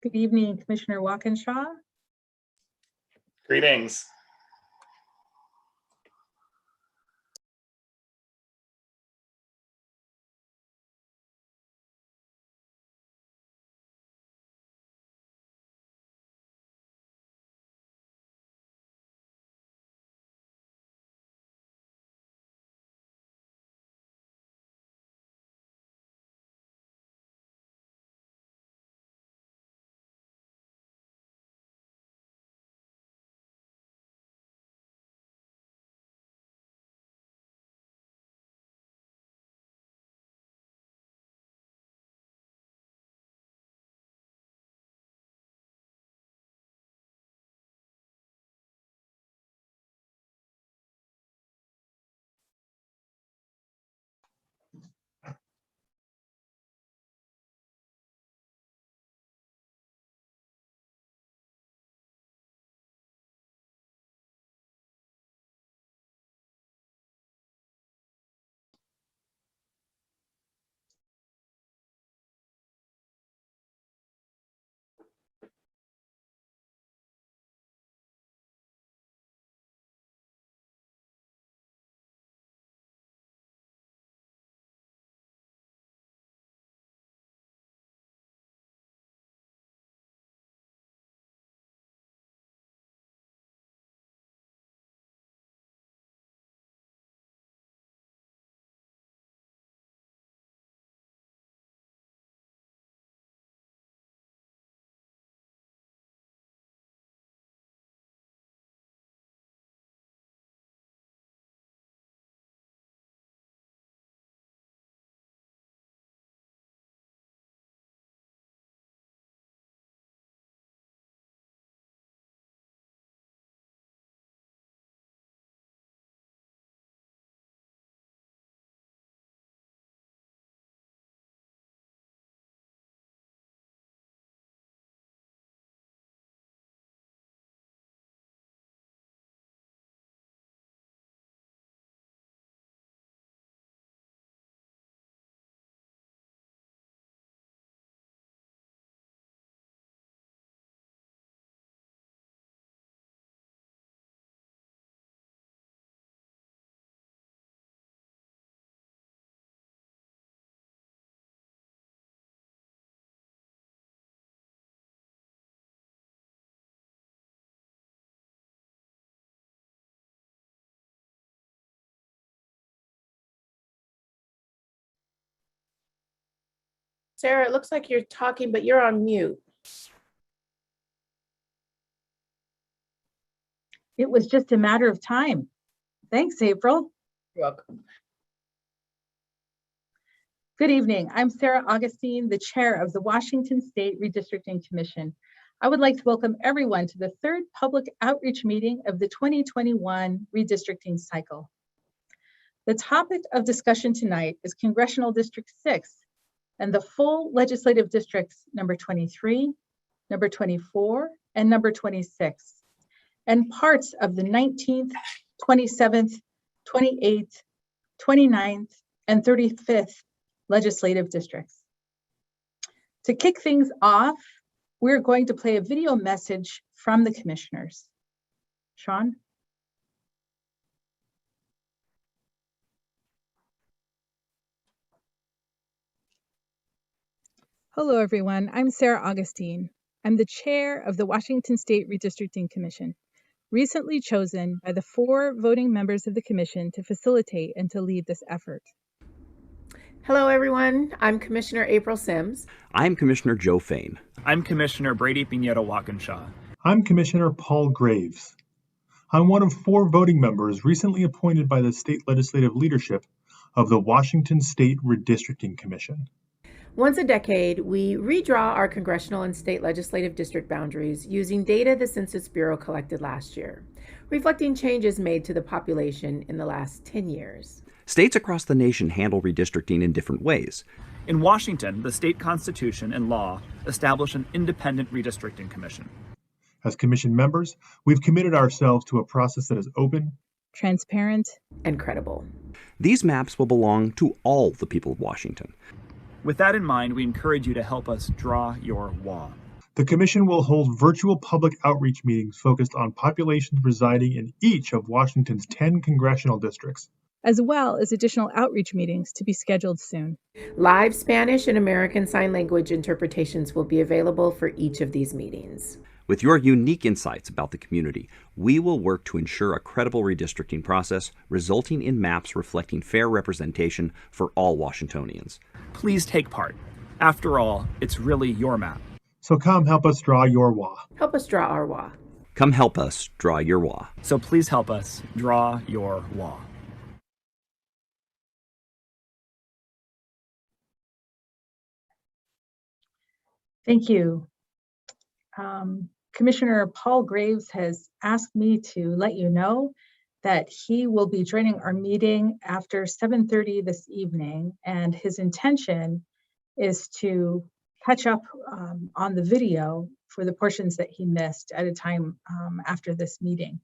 Good evening, Commissioner Walkinshaw. Greetings. Sarah, it looks like you're talking, but you're on mute. It was just a matter of time. Thanks, April. You're welcome. Good evening. I'm Sarah Augustine, the chair of the Washington State Redistricting Commission. I would like to welcome everyone to the third public outreach meeting of the 2021 redistricting cycle. The topic of discussion tonight is Congressional District 6 and the full legislative districts number 23, number 24, and number 26, and parts of the 19th, 27th, 28th, 29th, and 35th legislative districts. To kick things off, we're going to play a video message from the commissioners. Sean? Hello, everyone. I'm Sarah Augustine. I'm the chair of the Washington State Redistricting Commission, recently chosen by the 4 voting members of the commission to facilitate and to lead this effort. Hello, everyone. I'm Commissioner April Sims. I'm Commissioner Joe Fain. I'm Commissioner Brady Pinheiro-Walkinshaw. I'm Commissioner Paul Graves. I'm one of 4 voting members recently appointed by the state legislative leadership of the Washington State Redistricting Commission. Once a decade, we redraw our congressional and state legislative district boundaries using data the Census Bureau collected last year, reflecting changes made to the population in the last 10 years. States across the nation handle redistricting in different ways. In Washington, the state constitution and law establish an independent redistricting commission. As commission members, we've committed ourselves to a process that is open, transparent, and credible. These maps will belong to all the people of Washington. With that in mind, we encourage you to help us draw your WA. The Commission will hold virtual public outreach meetings focused on populations residing in each of Washington's 10 congressional districts, as well as additional outreach meetings to be scheduled soon. Live Spanish and American Sign Language interpretations will be available for each of these meetings. With your unique insights about the community, we will work to ensure a credible redistricting process resulting in maps reflecting fair representation for all Washingtonians. Please take part. After all, it's really your map. so come help us draw your WA. Help us draw our WA. Come help us draw your WA. So please help us draw your WA. Thank you. Commissioner Paul Graves has asked me to let you know that he will be joining our meeting after 7:30 this evening, and his intention is to catch up on the video for the portions that he missed at a time after this meeting.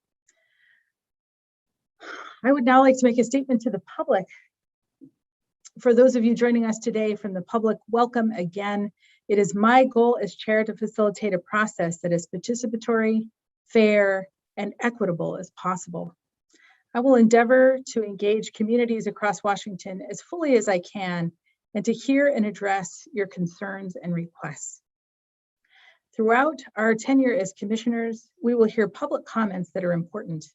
I would now like to make a statement to the public. For those of you joining us today from the public, welcome again. It is my goal as chair to facilitate a process that is participatory, fair, and equitable as possible. I will endeavor to engage communities across Washington as fully as I can and to hear and address your concerns and requests. Throughout our tenure as commissioners, we will hear public comments that are important.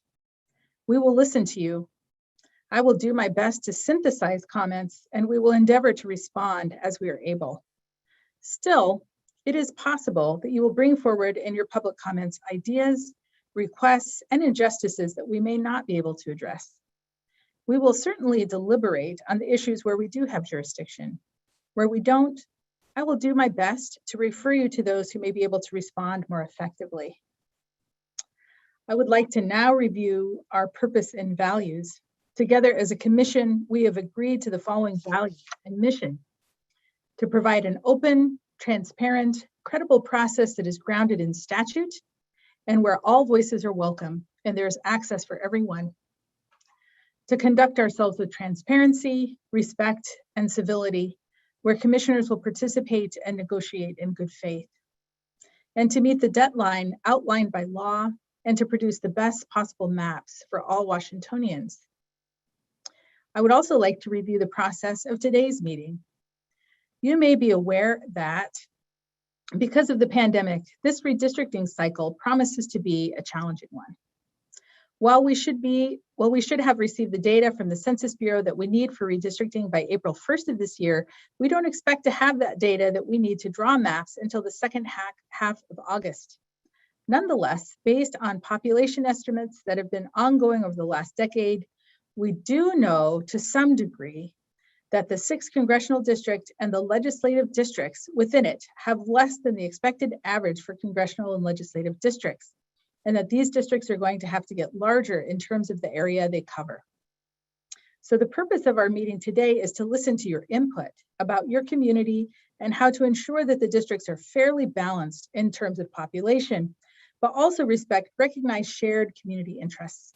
We will listen to you. I will do my best to synthesize comments, and we will endeavor to respond as we are able. Still, it is possible that you will bring forward in your public comments ideas, requests, and injustices that we may not be able to address. We will certainly deliberate on the issues where we do have jurisdiction. Where we don't, I will do my best to refer you to those who may be able to respond more effectively. I would like to now review our purpose and values. Together as a commission, we have agreed to the following values and mission: to provide an open, transparent, credible process that is grounded in statute and where all voices are welcome and there is access for everyone. To conduct ourselves with transparency, respect, and civility, where commissioners will participate and negotiate in good faith. And to meet the deadline outlined by law and to produce the best possible maps for all Washingtonians. I would also like to review the process of today's meeting. You may be aware that because of the pandemic, this redistricting cycle promises to be a challenging one. While we should have received the data from the Census Bureau that we need for redistricting by April 1st of this year, we don't expect to have that data that we need to draw maps until the second half of August. Nonetheless, based on population estimates that have been ongoing over the last decade, we do know to some degree that the 6th congressional district and the legislative districts within it have less than the expected average for congressional and legislative districts, and that these districts are going to have to get larger in terms of the area they cover. So the purpose of our meeting today is to listen to your input about your community and how to ensure that the districts are fairly balanced in terms of population, but also respect recognized shared community interests.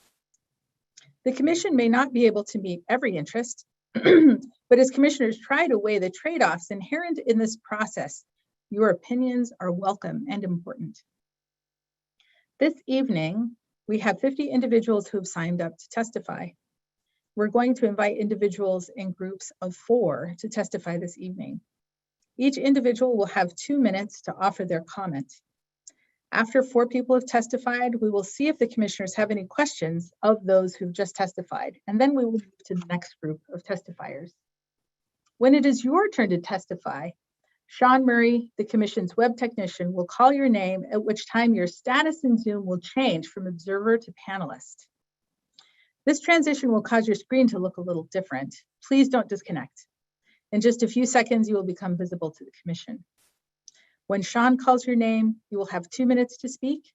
The commission may not be able to meet every interest, but as commissioners try to weigh the trade-offs inherent in this process, your opinions are welcome and important. This evening, we have 50 individuals who have signed up to testify. We're going to invite individuals in groups of 4 to testify this evening. Each individual will have 2 minutes to offer their comment. After 4 people have testified, we will see if the commissioners have any questions of those who've just testified, and then we will move to the next group of testifiers. When it is your turn to testify, Sean Murray, the commission's web technician, will call your name, at which time your status in Zoom will change from observer to panelist. This transition will cause your screen to look a little different. Please don't disconnect. In just a few seconds, you will become visible to the commission. When Sean calls your name, you will have 2 minutes to speak.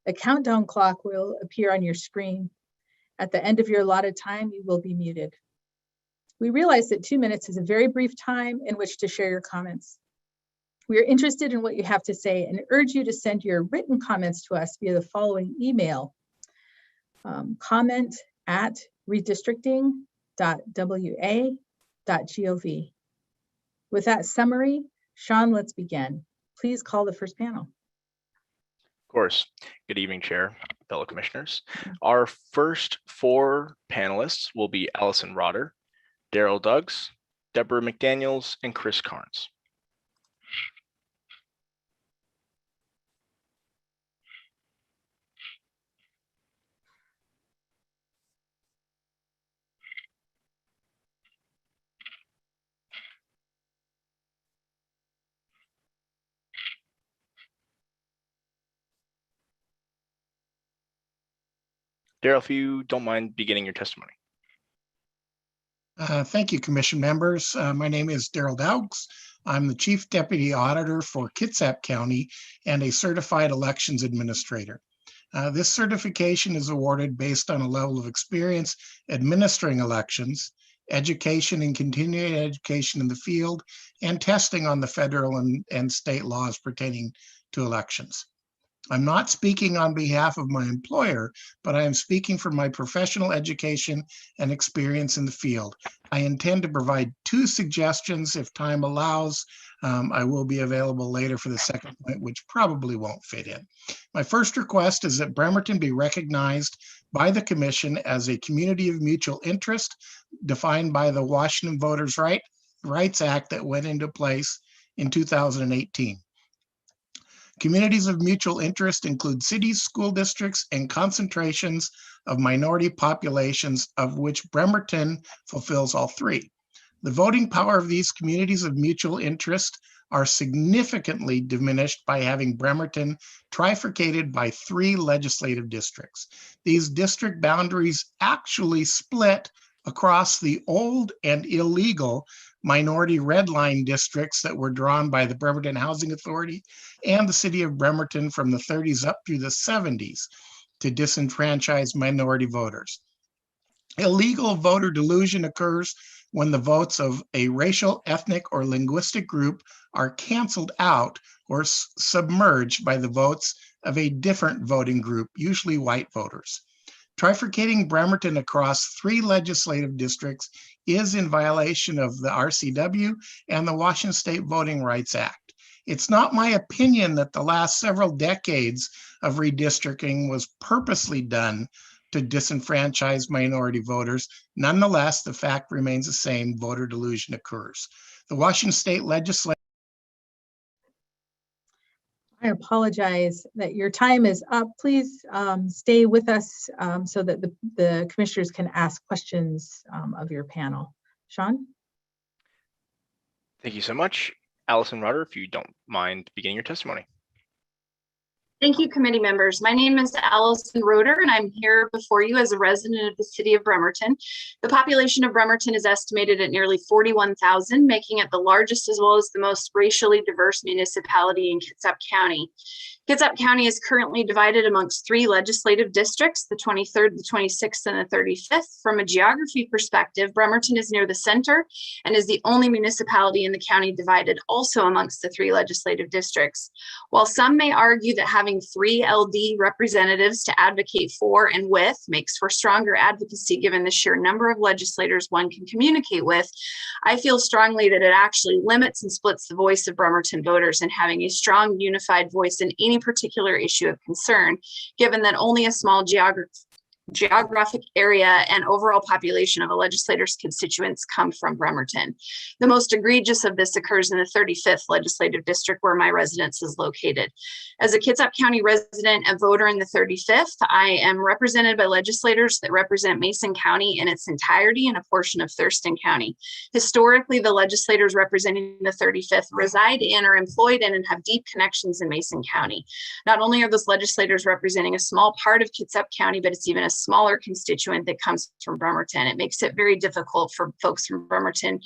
A countdown clock will appear on your screen. At the end of your allotted time, you will be muted. We realize that 2 minutes is a very brief time in which to share your comments. We are interested in what you have to say and urge you to send your written comments to us via the following email: comment@redistricting.wa.gov. With that summary, Sean, let's begin. Please call the first panel. Of course. Good evening, Chair, fellow commissioners. Our first 4 panelists will be Allison Roeder, Darrell Douglas, Deborah McDaniels, and Carnes. Darrell, if you don't mind beginning your testimony. Thank you, Commission members. My name is Darrell Douglas. I'm the Chief Deputy Auditor for Kitsap County and a Certified Elections Administrator. This certification is awarded based on a level of experience administering elections, education and continuing education in the field, and testing on the federal and state laws pertaining to elections. I'm not speaking on behalf of my employer, but I am speaking for my professional education and experience in the field. I intend to provide 2 suggestions if time allows. I will be available later for the second point, which probably won't fit in. My first request is that Bremerton be recognized by the Commission as a community of mutual interest defined by the Washington Voters' Rights Act that went into place in 2018. Communities of mutual interest include cities, school districts, and concentrations of minority populations, of which Bremerton fulfills all 3. The voting power of these communities of mutual interest are significantly diminished by having Bremerton trifurcated by 3 legislative districts. These district boundaries actually split across the old and illegal minority red line districts that were drawn by the Bremerton Housing Authority and the city of Bremerton from the 30s up through the 70s to disenfranchise minority voters. Illegal voter delusion occurs when the votes of a racial, ethnic, or linguistic group are canceled out or submerged by the votes of a different voting group, usually white voters. Trifurcating Bremerton across 3 legislative districts is in violation of the RCW and the Washington State Voting Rights Act. It's not my opinion that the last several decades of redistricting was purposely done to disenfranchise minority voters. Nonetheless, the fact remains the same: voter delusion occurs. The Washington State Legislature. I apologize that your time is up. Please stay with us so that the commissioners can ask questions of your panel. Sean? Thank you so much. Allison Roeder, if you don't mind beginning your testimony. Thank you, committee members. My name is Allison Roeder, and I'm here before you as a resident of the city of Bremerton. The population of Bremerton is estimated at nearly 41,000, making it the largest as well as the most racially diverse municipality in Kitsap County. Kitsap County is currently divided amongst 3 legislative districts, the 23rd, the 26th, and the 35th. From a geography perspective, Bremerton is near the center and is the only municipality in the county divided also amongst the 3 legislative districts. While some may argue that having 3 LD representatives to advocate for and with makes for stronger advocacy given the sheer number of legislators one can communicate with, I feel strongly that it actually limits and splits the voice of Bremerton voters in having a strong unified voice in any particular issue of concern, given that only a small geographic area and overall population of a legislator's constituents come from Bremerton. The most egregious of this occurs in the 35th legislative district where my residence is located. As a Kitsap County resident and voter in the 35th, I am represented by legislators that represent Mason County in its entirety and a portion of Thurston County. Historically, the legislators representing the 35th reside in or employed in and have deep connections in Mason County. Not only are those legislators representing a small part of Kitsap County, but it's even a smaller constituent that comes from Bremerton. It makes it very difficult for folks from Bremerton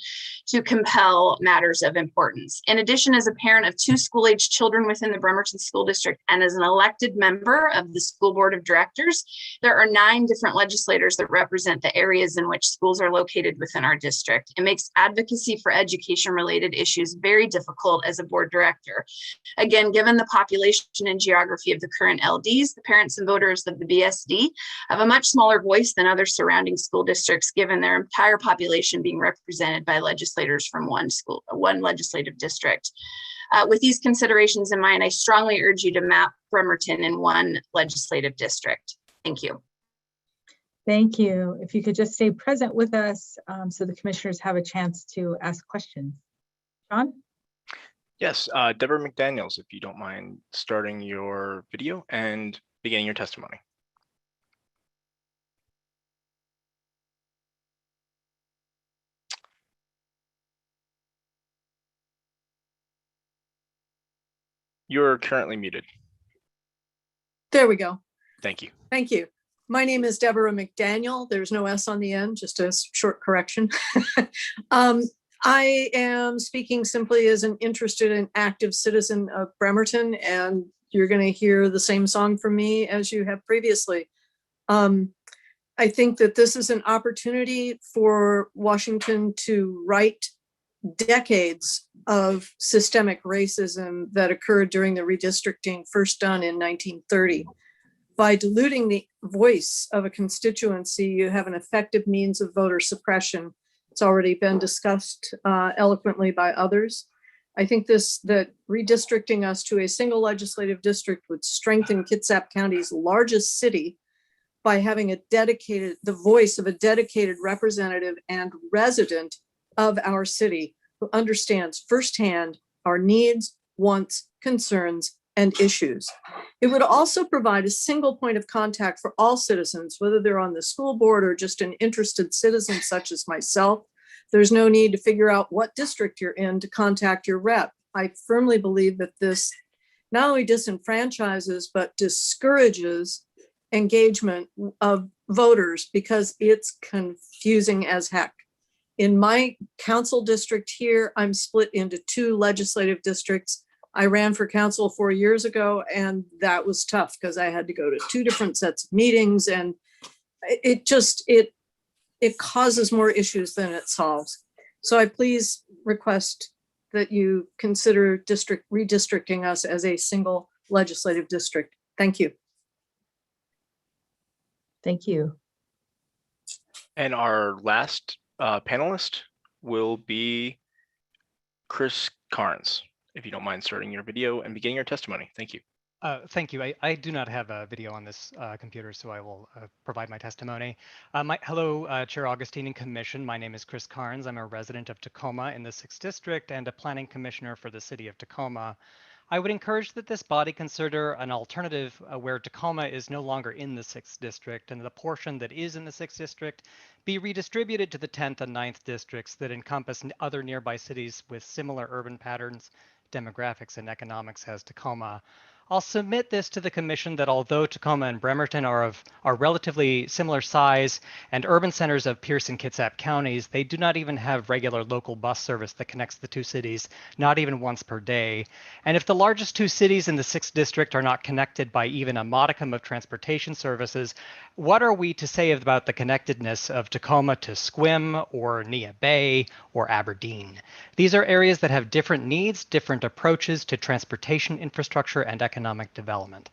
to compel matters of importance. In addition, as a parent of 2 school-age children within the Bremerton School District and as an elected member of the School Board of Directors, there are 9 different legislators that represent the areas in which schools are located within our district. It makes advocacy for education-related issues very difficult as a board director. Again, given the population and geography of the current LDs, the parents and voters of the BSD have a much smaller voice than other surrounding school districts, given their entire population being represented by legislators from one legislative district. With these considerations in mind, I strongly urge you to map Bremerton in one legislative district. Thank you. Thank you. If you could just stay present with us so the commissioners have a chance to ask questions. John? Yes, Deborah McDaniels, if you don't mind starting your video and beginning your testimony. You're currently muted. There we go. Thank you. Thank you. My name is Deborah McDaniel. There's no S on the end, just a short correction. I am speaking simply as an interested and active citizen of Bremerton, and you're going to hear the same song from me as you have previously. I think that this is an opportunity for Washington to right decades of systemic racism that occurred during the redistricting first done in 1930. By diluting the voice of a constituency, you have an effective means of voter suppression. It's already been discussed eloquently by others. I think that redistricting us to a single legislative district would strengthen Kitsap County's largest city by having the voice of a dedicated representative and resident of our city who understands firsthand our needs, wants, concerns, and issues. It would also provide a single point of contact for all citizens, whether they're on the school board or just an interested citizen such as myself. There's no need to figure out what district you're in to contact your rep. I firmly believe that this not only disenfranchises, but discourages engagement of voters because it's confusing as heck. In my council district here, I'm split into 2 legislative districts. I ran for council 4 years ago, and that was tough because I had to go to 2 different sets of meetings, and it causes more issues than it solves. So I please request that you consider redistricting us as a single legislative district. Thank you. Thank you. And our last panelist will be Chris Carnes. If you don't mind starting your video and beginning your testimony. Thank you. Thank you. I do not have a video on this computer, so I will provide my testimony. Hello, Chair Augustine and Commission. My name is Chris Carnes. I'm a resident of Tacoma in the 6th District and a planning commissioner for the city of Tacoma. I would encourage that this body consider an alternative where Tacoma is no longer in the 6th District and the portion that is in the 6th District be redistributed to the 10th and 9th districts that encompass other nearby cities with similar urban patterns, demographics, and economics as Tacoma. I'll submit this to the commission that although Tacoma and Bremerton are relatively similar size and urban centers of Pierce and Kitsap counties, they do not even have regular local bus service that connects the 2 cities, not even once per day. And if the largest 2 cities in the 6th district are not connected by even a modicum of transportation services, what are we to say about the connectedness of Tacoma to Sequim or Neah Bay or Aberdeen? These are areas that have different needs, different approaches to transportation infrastructure and economic development.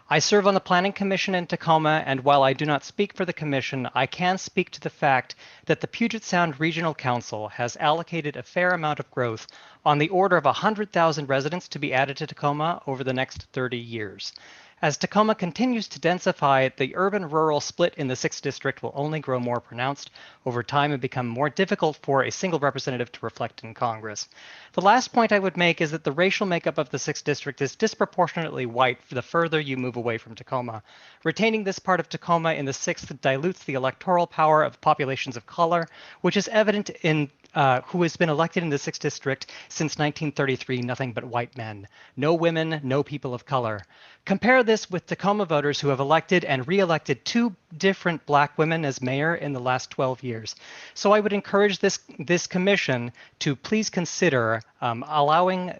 I serve on the Planning Commission in Tacoma, and while I do not speak for the Commission, I can speak to the fact that the Puget Sound Regional Council has allocated a fair amount of growth on the order of 100,000 residents to be added to Tacoma over the next 30 years. As Tacoma continues to densify, the urban-rural split in the 6th district will only grow more pronounced over time and become more difficult for a single representative to reflect in Congress. The last point I would make is that the racial makeup of the 6th district is disproportionately white the further you move away from Tacoma. Retaining this part of Tacoma in the 6th dilutes the electoral power of populations of color, which is evident in who has been elected in the 6th district since 1933, nothing but white men. No women, no people of color. Compare this with Tacoma voters who have elected and re-elected 2 different Black women as mayor in the last 12 years. So I would encourage this commission to please consider allowing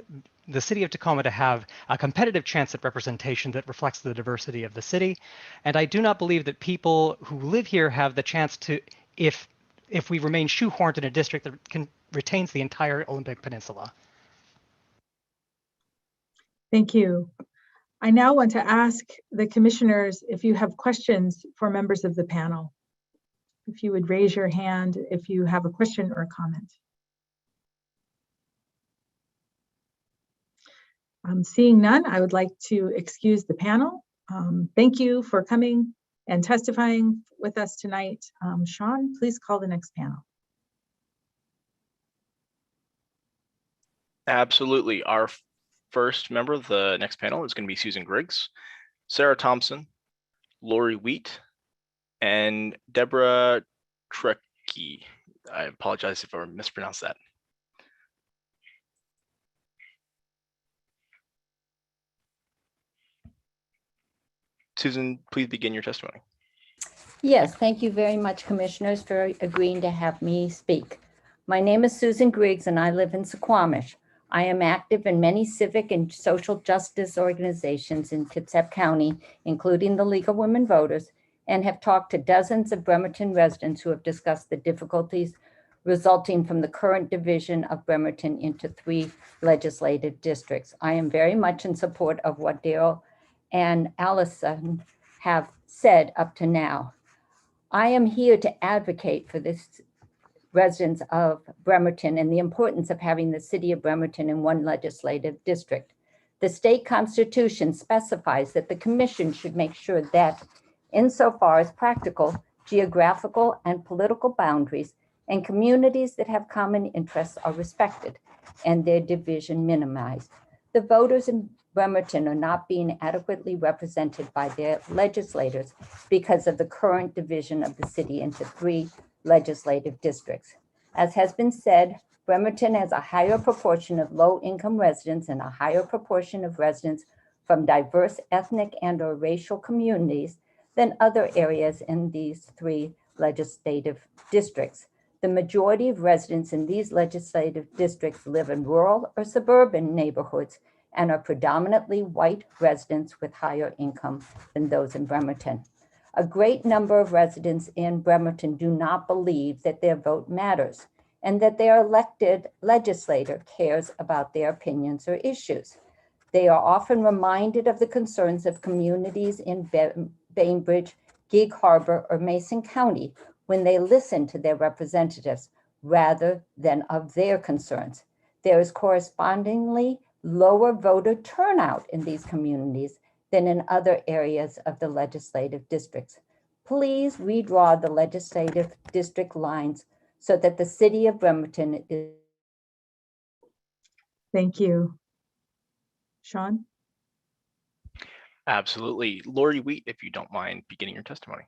the city of Tacoma to have a competitive chance at representation that reflects the diversity of the city. And I do not believe that people who live here have the chance to, if we remain shoehorned in a district that retains the entire Olympic Peninsula. Thank you. I now want to ask the commissioners if you have questions for members of the panel. If you would raise your hand if you have a question or a comment. Seeing none, I would like to excuse the panel. Thank you for coming and testifying with us tonight. Sean, please call the next panel. Absolutely. Our first member of the next panel is going to be Susanriggs, Sarah Thompson, Lori Wheat, and Deborah Terrechi. I apologize if I mispronounced that. Susan, please begin your testimony. Yes, thank you very much, Commissioners, for agreeing to have me speak. My name is Susan Griggs, and I live in Suquamish. I am active in many civic and social justice organizations in Kitsap County, including the League of Women Voters, and have talked to dozens of Bremerton residents who have discussed the difficulties resulting from the current division of Bremerton into 3 legislative districts. I am very much in support of what Darrell and Allison have said up to now. I am here to advocate for this residents of Bremerton and the importance of having the city of Bremerton in 1 legislative district. The state constitution specifies that the commission should make sure that, insofar as practical, geographical and political boundaries and communities that have common interests are respected and their division minimized. The voters in Bremerton are not being adequately represented by their legislators because of the current division of the city into 3 legislative districts. As has been said, Bremerton has a higher proportion of low-income residents and a higher proportion of residents from diverse ethnic and/or racial communities than other areas in these 3 legislative districts. The majority of residents in these legislative districts live in rural or suburban neighborhoods and are predominantly white residents with higher income than those in Bremerton. A great number of residents in Bremerton do not believe that their vote matters and that their elected legislator cares about their opinions or issues. They are often reminded of the concerns of communities in Bainbridge, Gig Harbor, or Mason County when they listen to their representatives rather than of their concerns. There is correspondingly lower voter turnout in these communities than in other areas of the legislative districts. Please redraw the legislative district lines so that the city of Bremerton is. Thank you. Sean? Absolutely. Lori Wheat, if you don't mind beginning your testimony.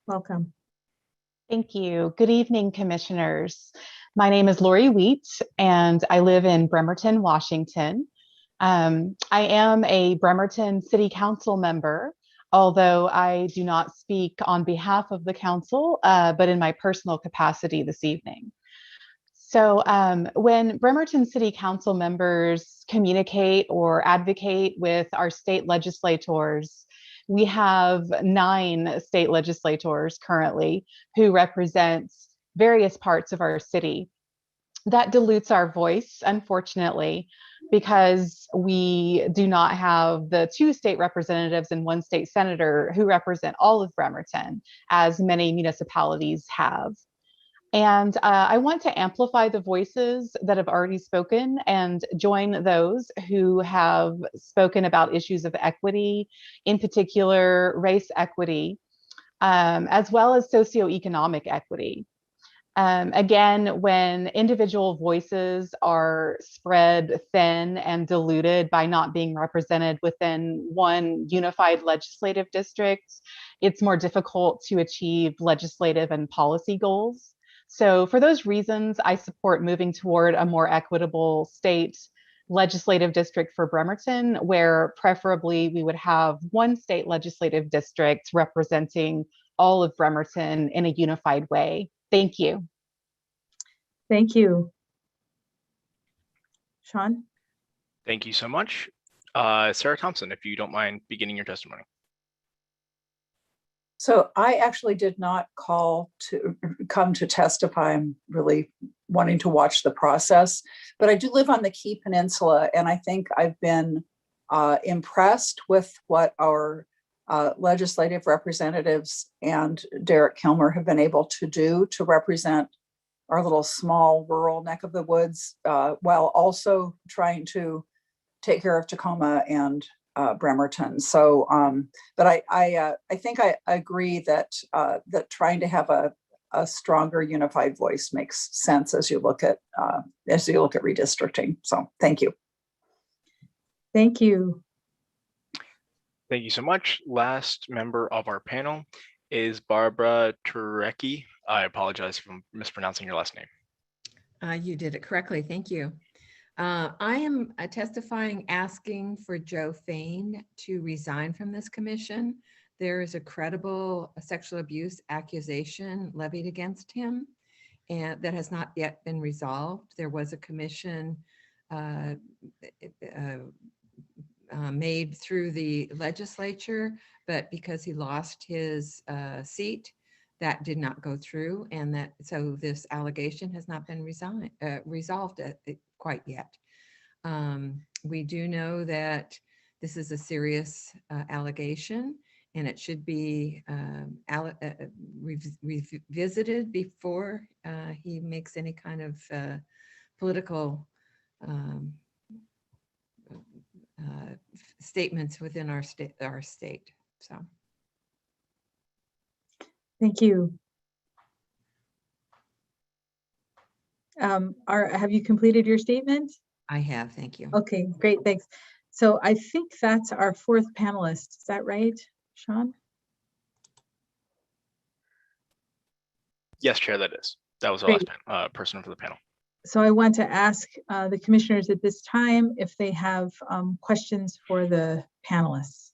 Welcome. Thank you. Good evening, Commissioners. My name is Lori Wheat, and I live in Bremerton, Washington. I am a Bremerton City Council member, although I do not speak on behalf of the council, but in my personal capacity this evening. So when Bremerton City Council members communicate or advocate with our state legislators, we have 9 state legislators currently who represent various parts of our city. That dilutes our voice, unfortunately, because we do not have the 2 state representatives and 1 state senator who represent all of Bremerton, as many municipalities have. And I want to amplify the voices that have already spoken and join those who have spoken about issues of equity, in particular race equity, as well as socioeconomic equity. Again, when individual voices are spread thin and diluted by not being represented within 1 unified legislative district, it's more difficult to achieve legislative and policy goals. So for those reasons, I support moving toward a more equitable state legislative district for Bremerton, where preferably we would have 1 state legislative district representing all of Bremerton in a unified way. Thank you. Thank you. Sean? Thank you so much. Sarah Thompson, if you don't mind beginning your testimony. So I actually did not come to testify. I'm really wanting to watch the process, but I do live on the Key Peninsula, and I think I've been impressed with what our legislative representatives and Derek Kilmer have been able to do to represent our little small rural neck of the woods, while also trying to take care of Tacoma and Bremerton. So, but I think I agree that that trying to have a stronger unified voice makes sense as you look at redistricting. So, thank you. Thank you. Thank you so much. Last member of our panel is Deborah Terrechi. I apologize if I'm mispronouncing your last name. You did it correctly. Thank you. I am testifying asking for Joe Fain to resign from this commission. There is a credible sexual abuse accusation levied against him, and that has not yet been resolved. There was a commission made through the legislature, but because he lost his seat, that did not go through, and so this allegation has not been resolved quite yet. We do know that this is a serious allegation, and it should be revisited before he makes any kind of political statements within our state. So. Thank you. Have you completed your statement? I have, thank you. Okay, great, thanks. So I think that's our fourth panelist. Is that right, Sean? Yes, Chair, that is. That was our last person for the panel. So I want to ask the commissioners at this time if they have questions for the panelists.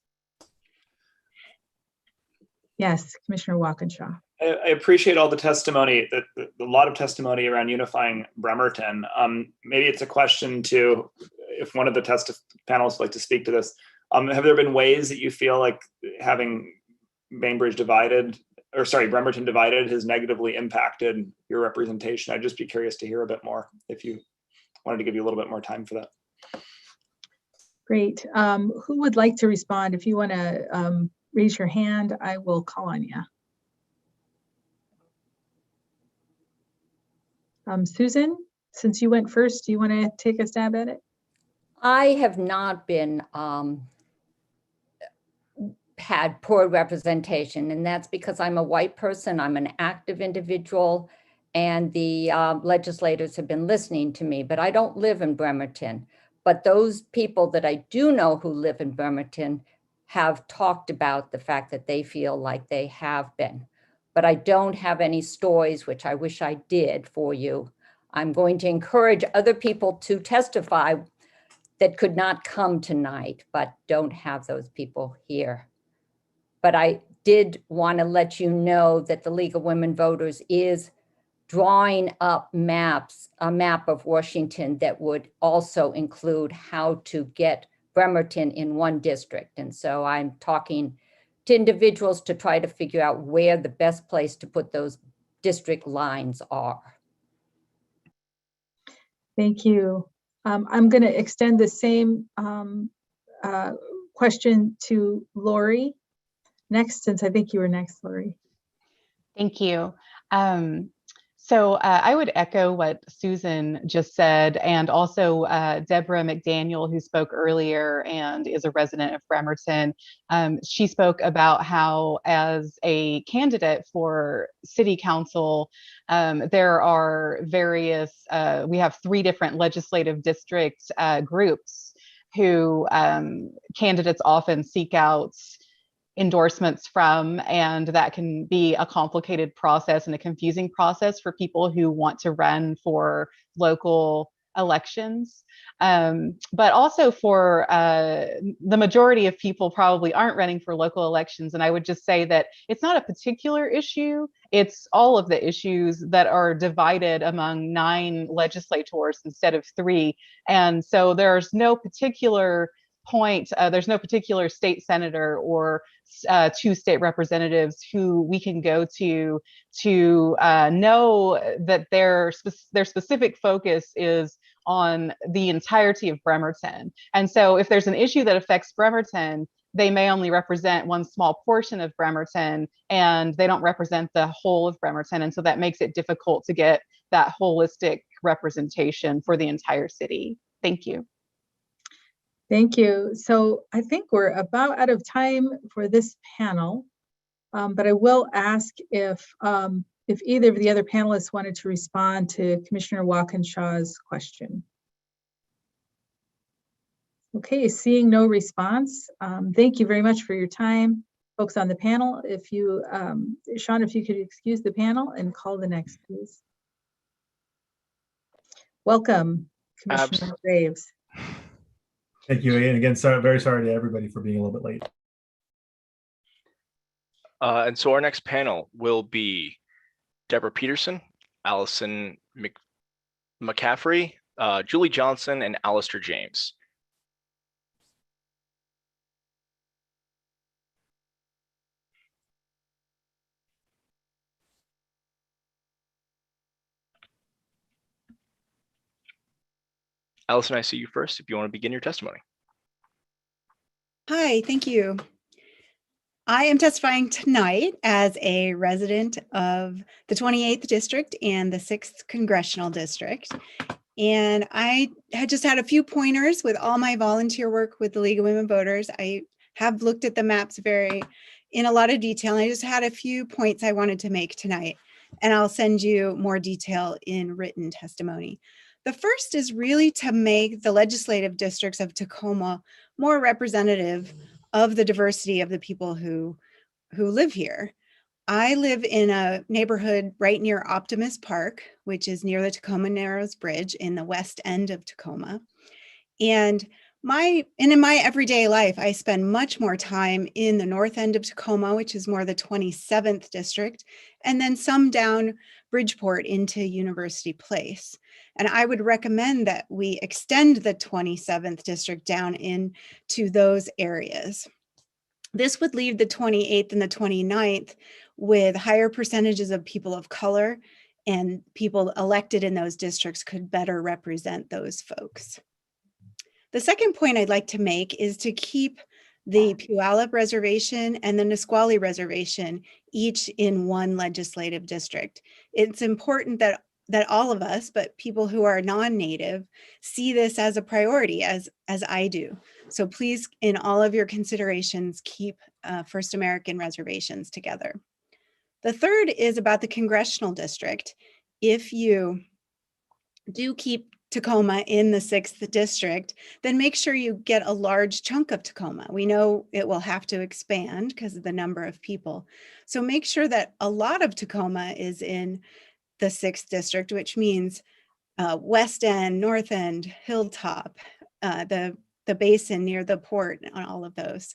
Yes, Commissioner Walkinshaw. I appreciate all the testimony, a lot of testimony around unifying Bremerton. Maybe it's a question to, if one of the panelists would like to speak to this. Have there been ways that you feel like having Bainbridge divided, or sorry, Bremerton divided has negatively impacted your representation? I'd just be curious to hear a bit more if you wanted to give you a little bit more time for that. Great. Who would like to respond? If you want to raise your hand, I will call on you. Susan, since you went first, do you want to take a stab at it? I have not been had poor representation, and that's because I'm a white person, I'm an active individual, and the legislators have been listening to me, but I don't live in Bremerton. But those people that I do know who live in Bremerton have talked about the fact that they feel like they have been. But I don't have any stories, which I wish I did for you. I'm going to encourage other people to testify that could not come tonight, but don't have those people here. But I did want to let you know that the League of Women Voters is drawing up maps, a map of Washington that would also include how to get Bremerton in one district. And so I'm talking to individuals to try to figure out where the best place to put those district lines are. Thank you. I'm going to extend the same question to Lori next, since I think you were next, Lori. Thank you. So I would echo what Susan just said, and also Deborah McDaniel, who spoke earlier and is a resident of Bremerton. She spoke about how, as a candidate for city council, there are various, we have 3 different legislative district groups who candidates often seek out endorsements from, and that can be a complicated process and a confusing process for people who want to run for local elections. But also for the majority of people probably aren't running for local elections. And I would just say that it's not a particular issue. It's all of the issues that are divided among 9 legislators instead of 3. And so there's no particular point, there's no particular state senator or 2 state representatives who we can go to know that their specific focus is on the entirety of Bremerton. And so if there's an issue that affects Bremerton, they may only represent one small portion of Bremerton, and they don't represent the whole of Bremerton. And so that makes it difficult to get that holistic representation for the entire city. Thank you. Thank you. So I think we're about out of time for this panel, but I will ask if either of the other panelists wanted to respond to Commissioner Walkinshaw's question. Okay, seeing no response, thank you very much for your time, folks on the panel. If you, Sean, if you could excuse the panel and call the next, please. Welcome, Commissioner Graves. Thank you, and again, very sorry to everybody for being a little bit late. And so our next panel will be Deborah Peterson, Allison McCaffrey, Julie Johnson, and Aleister James. Allison, I see you first if you want to begin your testimony. Hi, thank you. I am testifying tonight as a resident of the 28th District and the 6th Congressional District. And I had just had a few pointers with all my volunteer work with the League of Women Voters. I have looked at the maps in a lot of detail. And I just had a few points I wanted to make tonight. And I'll send you more detail in written testimony. The first is really to make the legislative districts of Tacoma more representative of the diversity of the people who live here. I live in a neighborhood right near Optimus Park, which is near the Tacoma Narrows Bridge in the west end of Tacoma. And in my everyday life, I spend much more time in the north end of Tacoma, which is more the 27th district, and then some down Bridgeport into University Place. And I would recommend that we extend the 27th district down into those areas. This would leave the 28th and the 29th with higher percentages of people of color, and people elected in those districts could better represent those folks. The second point I'd like to make is to keep the Puyallup Reservation and the Nisqually Reservation each in one legislative district. It's important that all of us, but people who are non-native, see this as a priority, as I do. So please, in all of your considerations, keep First American reservations together. The third is about the Congressional District. If you do keep Tacoma in the 6th district, then make sure you get a large chunk of Tacoma. We know it will have to expand because of the number of people. So make sure that a lot of Tacoma is in the 6th district, which means West End, North End, Hilltop, the basin near the port, on all of those.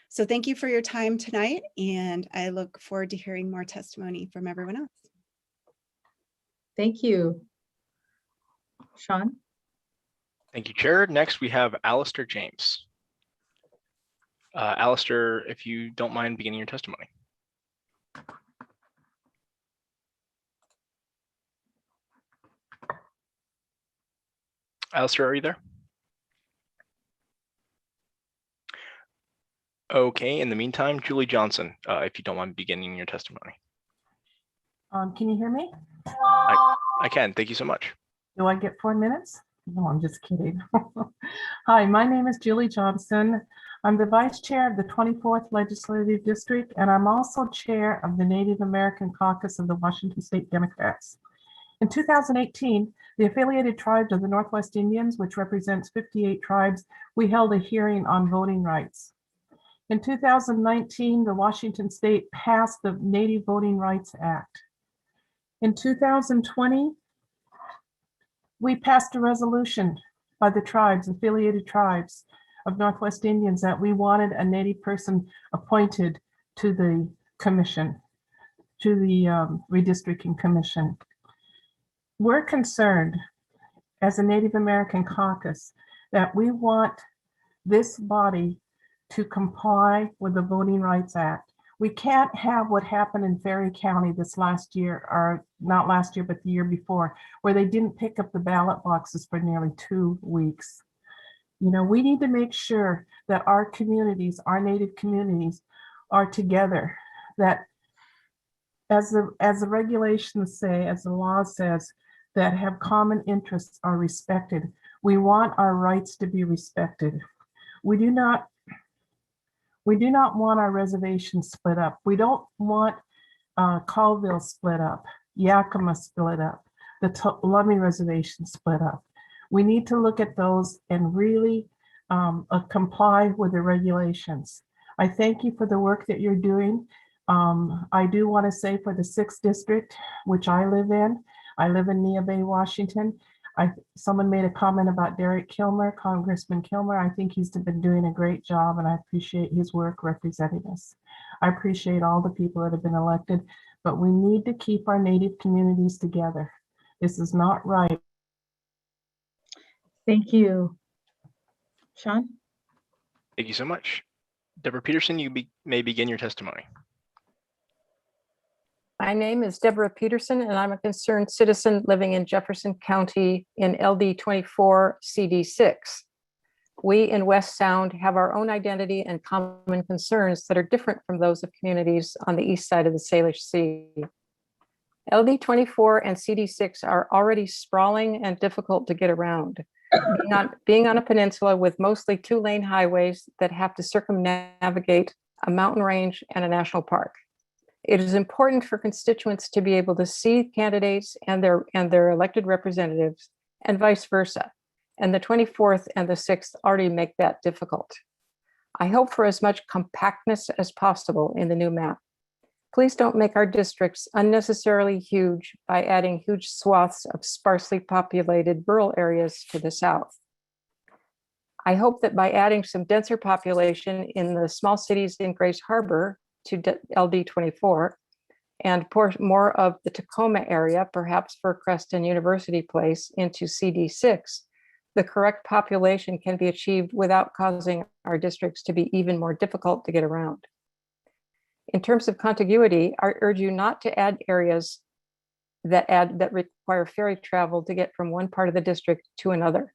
So thank you for your time tonight, and I look forward to hearing more testimony from everyone else. Thank you. Sean? Thank you, Chair. Next, we have Aleister James. Aleister, if you don't mind beginning your testimony. Aleister, are you there? Okay, in the meantime, Julie Johnson, if you don't mind beginning your testimony. Can you hear me? I can, thank you so much. Do I get 4 minutes? No, I'm just kidding. Hi, my name is Julie Johnson. I'm the Vice Chair of the 24th Legislative District, and I'm also Chair of the Native American Caucus of the Washington State Democrats. In 2018, the affiliated tribes of the Northwest Indians, which represents 58 tribes, we held a hearing on voting rights. In 2019, the Washington State passed the Native Voting Rights Act. In 2020, we passed a resolution by the tribes, affiliated tribes of Northwest Indians, that we wanted a Native person appointed to the commission, to the Redistricting Commission. We're concerned as a Native American caucus that we want this body to comply with the Voting Rights Act. We can't have what happened in Ferry County this last year, or not last year, but the year before, where they didn't pick up the ballot boxes for nearly 2 weeks. You know, we need to make sure that our communities, our Native communities, are together, that as the regulations say, as the law says, that have common interests are respected. We want our rights to be respected. We do not want our reservations split up. We don't want Colville split up, Yakima split up, the Lummi Reservation split up. We need to look at those and really comply with the regulations. I thank you for the work that you're doing. I do want to say for the 6th district, which I live in Neah Bay, Washington. Someone made a comment about Derek Kilmer, Congressman Kilmer. I think he's been doing a great job and I appreciate his work representing us. I appreciate all the people that have been elected, but we need to keep our Native communities together. This is not right. Thank you. Sean? Thank you so much. Deborah Peterson, you may begin your testimony. My name is Deborah Peterson, and I'm a concerned citizen living in Jefferson County in LD 24 CD6. We in West Sound have our own identity and common concerns that are different from those of communities on the east side of the Salish Sea. LD 24 and CD6 are already sprawling and difficult to get around. Being on a peninsula with mostly 2-lane highways that have to circumnavigate a mountain range and a national park. It is important for constituents to be able to see candidates and their elected representatives and vice versa. And the 24th and the 6th already make that difficult. I hope for as much compactness as possible in the new map. Please don't make our districts unnecessarily huge by adding huge swaths of sparsely populated rural areas to the south. I hope that by adding some denser population in the small cities in Grace Harbor to LD 24 and more of the Tacoma area, perhaps for Creston University Place, into CD6, the correct population can be achieved without causing our districts to be even more difficult to get around. In terms of contiguity, I urge you not to add areas that require ferry travel to get from one part of the district to another.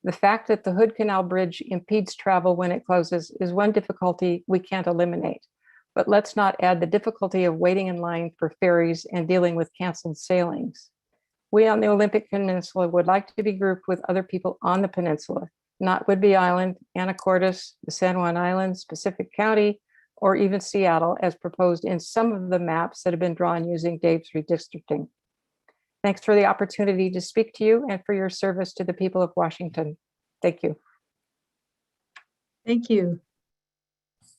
The fact that the Hood Canal Bridge impedes travel when it closes is one difficulty we can't eliminate. But let's not add the difficulty of waiting in line for ferries and dealing with canceled sailings. We on the Olympic Peninsula would like to be grouped with other people on the peninsula, not Whidbey Island, Anacortes, the San Juan Islands, Pacific County, or even Seattle, as proposed in some of the maps that have been drawn using Dave's redistricting. Thanks for the opportunity to speak to you and for your service to the people of Washington. Thank you. Thank you.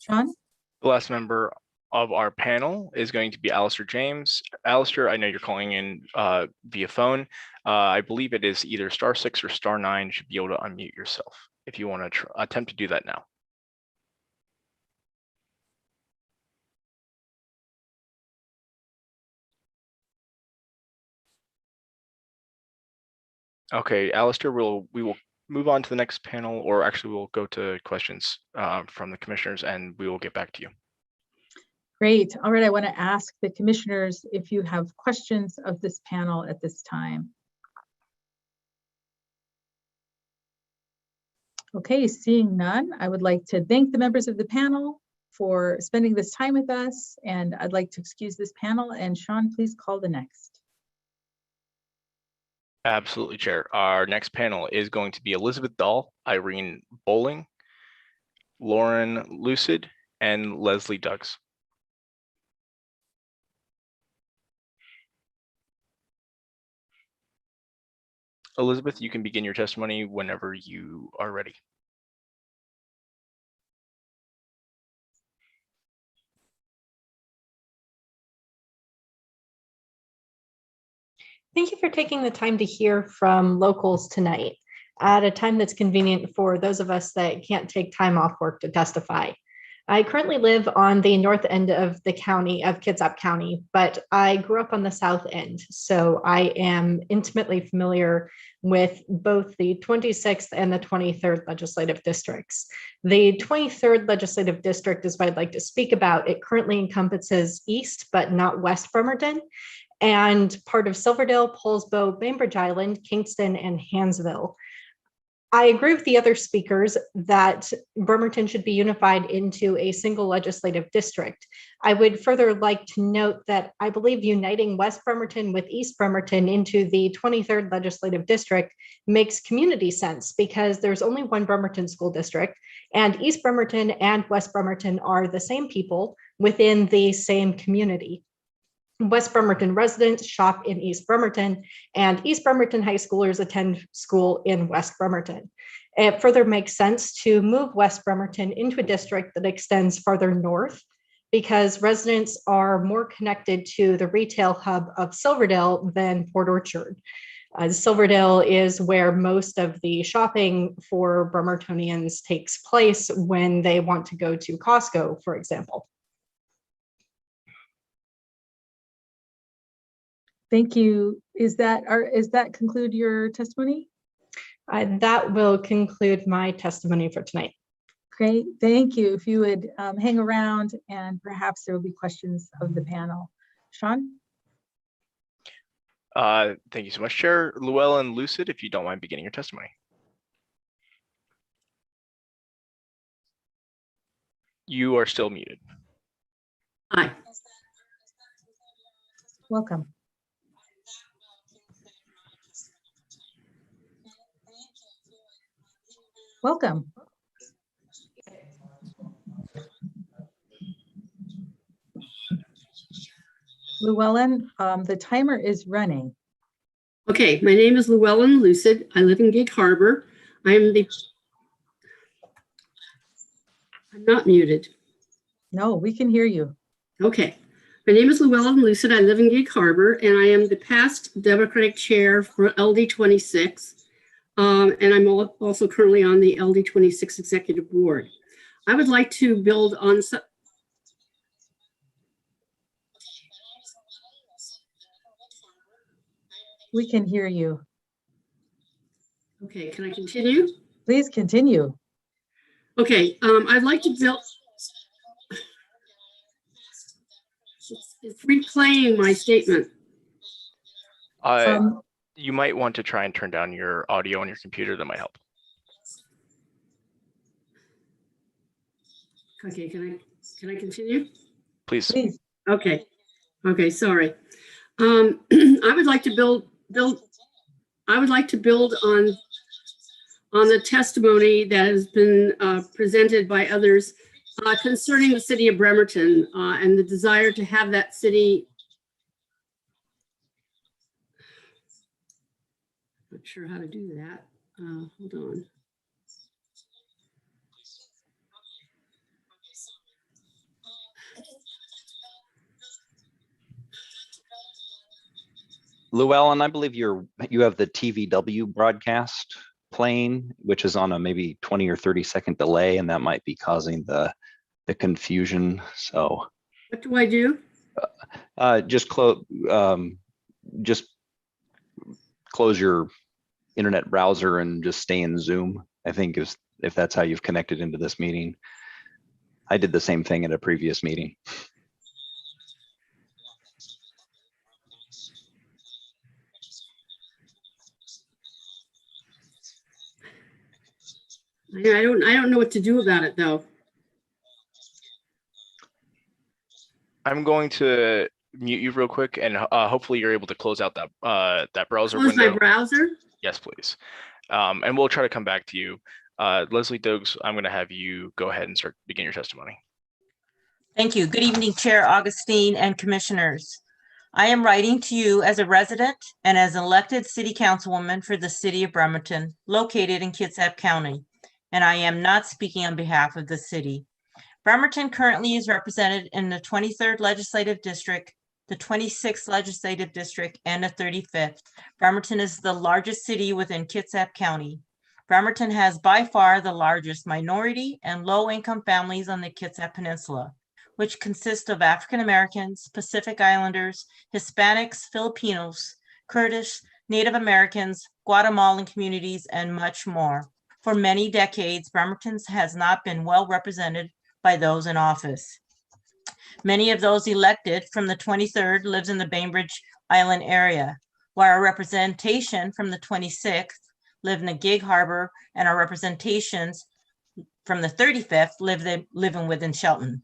Sean? The last member of our panel is going to be Aleister James. Aleister, I know you're calling in via phone. I believe it is either *6 or *9. You should be able to unmute yourself if you want to attempt to do that now. Okay, Aleister, we will move on to the next panel, or actually we'll go to questions from the commissioners and we will get back to you. Great. All right, I want to ask the commissioners if you have questions of this panel at this time. Okay, seeing none, I would like to thank the members of the panel for spending this time with us, and I'd like to excuse this panel, and Sean, please call the next. Absolutely, Chair. Our next panel is going to be Elizabethdahl, Irene Bowling, Lauren Lucid, and Leslie Duggs. Elizabeth, you can begin your testimony whenever you are ready. Thank you for taking the time to hear from locals tonight at a time that's convenient for those of us that can't take time off work to testify. I currently live on the north end of the county of Kitsap County, but I grew up on the south end. So I am intimately familiar with both the 26th and the 23rd legislative districts. The 23rd legislative district is what I'd like to speak about. It currently encompasses east, but not west Bremerton, and part of Silverdale, Poulsbo, Bainbridge Island, Kingston, and Hansville. I agree with the other speakers that Bremerton should be unified into a single legislative district. I would further like to note that I believe uniting West Bremerton with East Bremerton into the 23rd legislative district makes community sense because there's only one Bremerton school district, and East Bremerton and West Bremerton are the same people within the same community. West Bremerton residents shop in East Bremerton, and East Bremerton high schoolers attend school in West Bremerton. It further makes sense to move West Bremerton into a district that extends farther north because residents are more connected to the retail hub of Silverdale than Port Orchard. Silverdale is where most of the shopping for Bremertonians takes place when they want to go to Costco, for example. Thank you. Is that conclude your testimony? That will conclude my testimony for tonight. Great, thank you. If you would hang around and perhaps there will be questions of the panel. Sean? Thank you so much, Chair. Luella and Lucid, if you don't mind beginning your testimony. You are still muted. Hi. Welcome. Welcome. Llewellyn, the timer is running. Okay, my name is Llewellyn Lucid. I live in Gig Harbor. I'm not muted. No, we can hear you. Okay. My name is Llewellyn Lucid. I live in Gig Harbor, and I am the past Democratic chair for LD 26. And I'm also currently on the LD 26 Executive Board. I would like to build on some. We can hear you. Okay, can I continue? Please continue. Okay, I'd like to build. It's replaying my statement. You might want to try and turn down your audio on your computer. That might help. Okay, can I continue? Please. Okay. Okay, sorry. I would like to build on the testimony that has been presented by others concerning the city of Bremerton and the desire to have that city. Not sure how to do that. Hold on. Llewellyn, I believe you have the TVW broadcast playing, which is on a maybe 20 or 30-second delay, and that might be causing the confusion. So what do I do? Just close your internet browser and just stay in Zoom, I think, if that's how you've connected into this meeting. I did the same thing at a previous meeting. I don't know what to do about it though. I'm going to mute you real quick, and hopefully you're able to close out that browser Close window. my browser? Yes, please. And we'll try to come back to you. Leslie Douglas, I'm going to have you go ahead and begin your testimony. Thank you. Good evening, Chair Augustine and Commissioners. I am writing to you as a resident and as an elected City Councilwoman for the City of Bremerton, located in Kitsap County, and I am not speaking on behalf of the city. Bremerton currently is represented in the 23rd Legislative District, the 26th Legislative District, and the 35th. Bremerton is the largest city within Kitsap County. Bremerton has by far the largest minority and low-income families on the Kitsap Peninsula, which consist of African Americans, Pacific Islanders, Hispanics, Filipinos, Kurdish, Native Americans, Guatemalan communities, and much more. For many decades, Bremerton has not been well represented by those in office. Many of those elected from the 23rd lives in the Bainbridge Island area, while our representation from the 26th live in the Gig Harbor, and our representations from the 35th living within Shelton.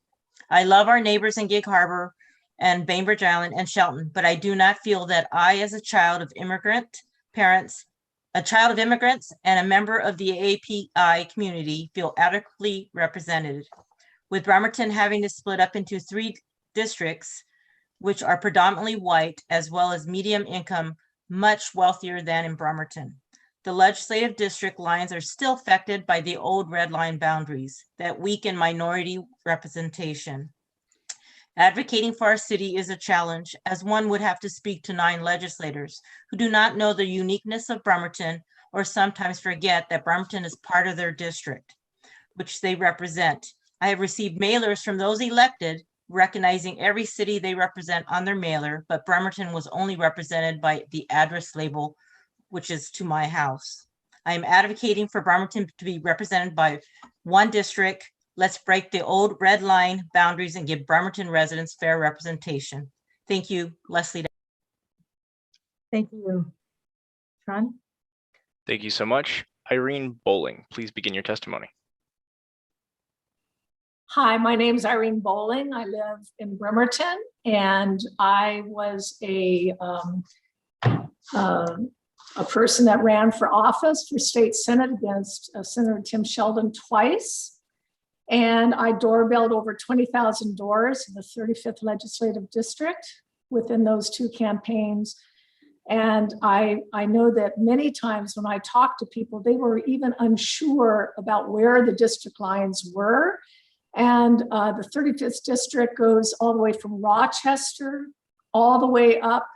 I love our neighbors in Gig Harbor and Bainbridge Island and Shelton, but I do not feel that I, as a child of immigrant parents, a child of immigrants and a member of the API community, feel adequately represented. With Bremerton having to split up into 3 districts, which are predominantly white, as well as medium income, much wealthier than in Bremerton. The legislative district lines are still affected by the old red line boundaries that weaken minority representation. Advocating for our city is a challenge, as one would have to speak to 9 legislators who do not know the uniqueness of Bremerton or sometimes forget that Bremerton is part of their district, which they represent. I have received mailers from those elected recognizing every city they represent on their mailer, but Bremerton was only represented by the address label, which is to my house. I am advocating for Bremerton to be represented by 1 district. Let's break the old red line boundaries and give Bremerton residents fair representation. Thank you, Leslie. Thank you. Sean? Thank you so much. Irene Bowling, please begin your testimony. Hi, my name is Irene Bowling. I live in Bremerton, and I was a person that ran for office for state senate against Senator Tim Sheldon twice. And I doorbelled over 20,000 doors in the 35th legislative district within those 2 campaigns. And I know that many times when I talked to people, they were even unsure about where the district lines were. And the 35th district goes all the way from Rochester, all the way up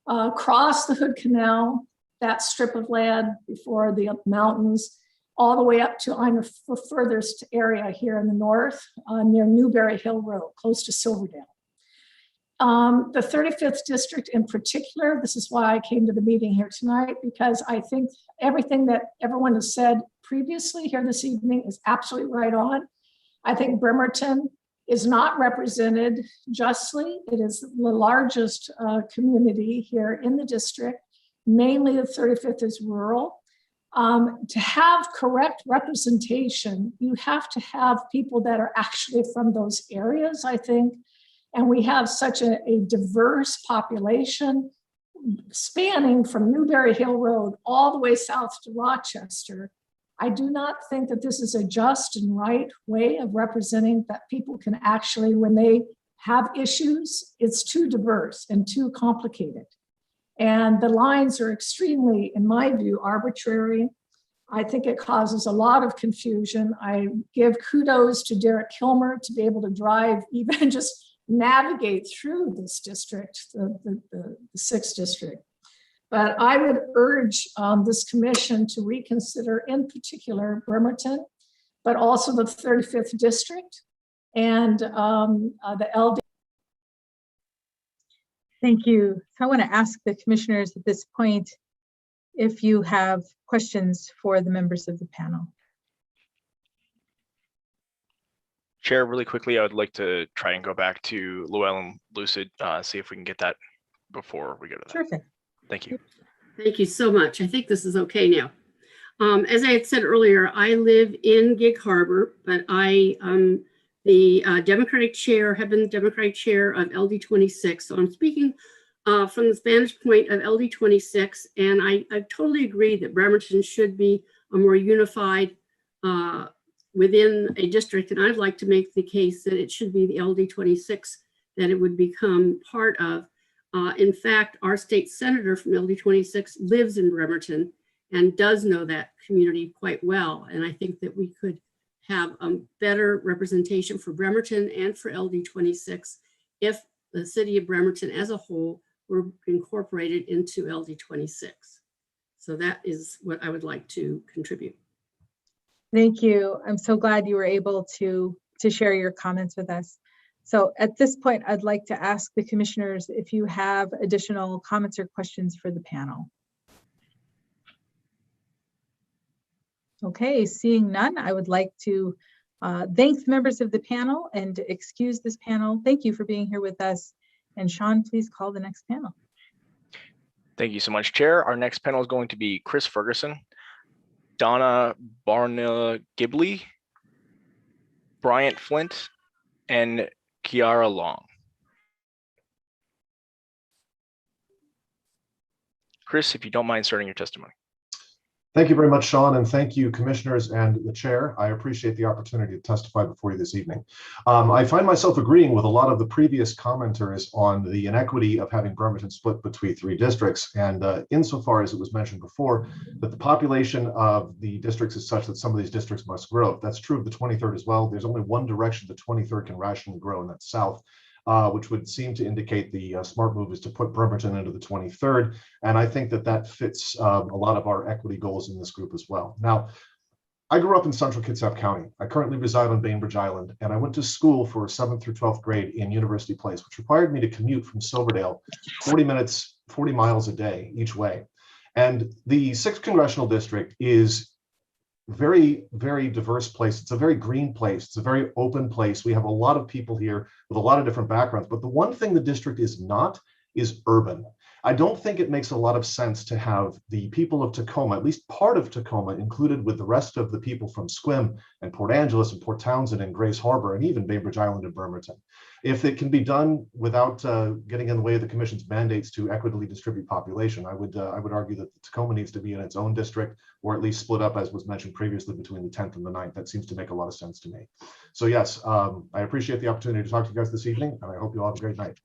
across the Hood Canal, that strip of land before the mountains, all the way up to I'm the furthest area here in the north near Newberry Hill Road, close to Silverdale. The 35th district in particular, this is why I came to the meeting here tonight, because I think everything that everyone has said previously here this evening is absolutely right on. I think Bremerton is not represented justly. It is the largest community here in the district. Mainly the 35th is rural. To have correct representation, you have to have people that are actually from those areas, I think. And we have such a diverse population spanning from Newberry Hill Road all the way south to Rochester. I do not think that this is a just and right way of representing that people can actually, when they have issues, it's too diverse and too complicated. And the lines are extremely, in my view, arbitrary. I think it causes a lot of confusion. I give kudos to Derek Kilmer to be able to drive, even just navigate through this district, the 6th district. But I would urge this commission to reconsider, in particular, Bremerton, but also the 35th district and the LD. Thank you. I want to ask the commissioners at this point if you have questions for the members of the panel. Chair, really quickly, I would like to try and go back to Luella and Lucid, see if we can get that before we go to that. Terrific. Thank you. Thank you so much. I think this is okay now. As I had said earlier, I live in Gig Harbor, but I the Democratic chair, have been the Democratic chair of LD26. So I'm speaking from the vantage point of LD26, and I totally agree that Bremerton should be a more unified within a district, and I'd like to make the case that it should be the LD26 that it would become part of. In fact, our state senator from LD26 lives in Bremerton and does know that community quite well, and I think that we could have a better representation for Bremerton and for LD26 if the city of Bremerton as a whole were incorporated into LD26. So that is what I would like to contribute. Thank you. I'm so glad you were able to share your comments with us. So at this point, I'd like to ask the commissioners if you have additional comments or questions for the panel. Okay, seeing none, I would like to thank the members of the panel and excuse this panel. Thank you for being here with us. And Sean, please call the next panel. Thank you so much, Chair. Our next panel is going to be Chris Ferguson. Donna Barna-Gibley, Bryant Flint, and Kiara Long. Chris, if you don't mind starting your testimony. Thank you very much, Sean, and thank you, commissioners and the chair. I appreciate the opportunity to testify before you this evening. I find myself agreeing with a lot of the previous commenters on the inequity of having Bremerton split between 3 districts, and insofar as it was mentioned before, that the population of the districts is such that some of these districts must grow. That's true of the 23rd as well. There's only one direction the 23rd can rationally grow, and that's south. Which would seem to indicate the smart move is to put Bremerton into the 23rd. And I think that that fits a lot of our equity goals in this group as well. Now, I grew up in central Kitsap County. I currently reside on Bainbridge Island, and I went to school for 7th through 12th grade in University Place, which required me to commute from Silverdale 40 miles a day each way. And the 6th Congressional District is very, very diverse place. It's a very green place. It's a very open place. We have a lot of people here with a lot of different backgrounds. But the one thing the district is not is urban. I don't think it makes a lot of sense to have the people of Tacoma, at least part of Tacoma, included with the rest of the people from Sequim and Port Angeles and Port Townsend and Grace Harbor and even Bainbridge Island and Bremerton. If it can be done without getting in the way of the commission's mandates to equitably distribute population, I would argue that Tacoma needs to be in its own district, or at least split up, as was mentioned previously, between the 10th and the 9th. That seems to make a lot of sense to me. So yes, I appreciate the opportunity to talk to you guys this evening, and I hope you all have a great night.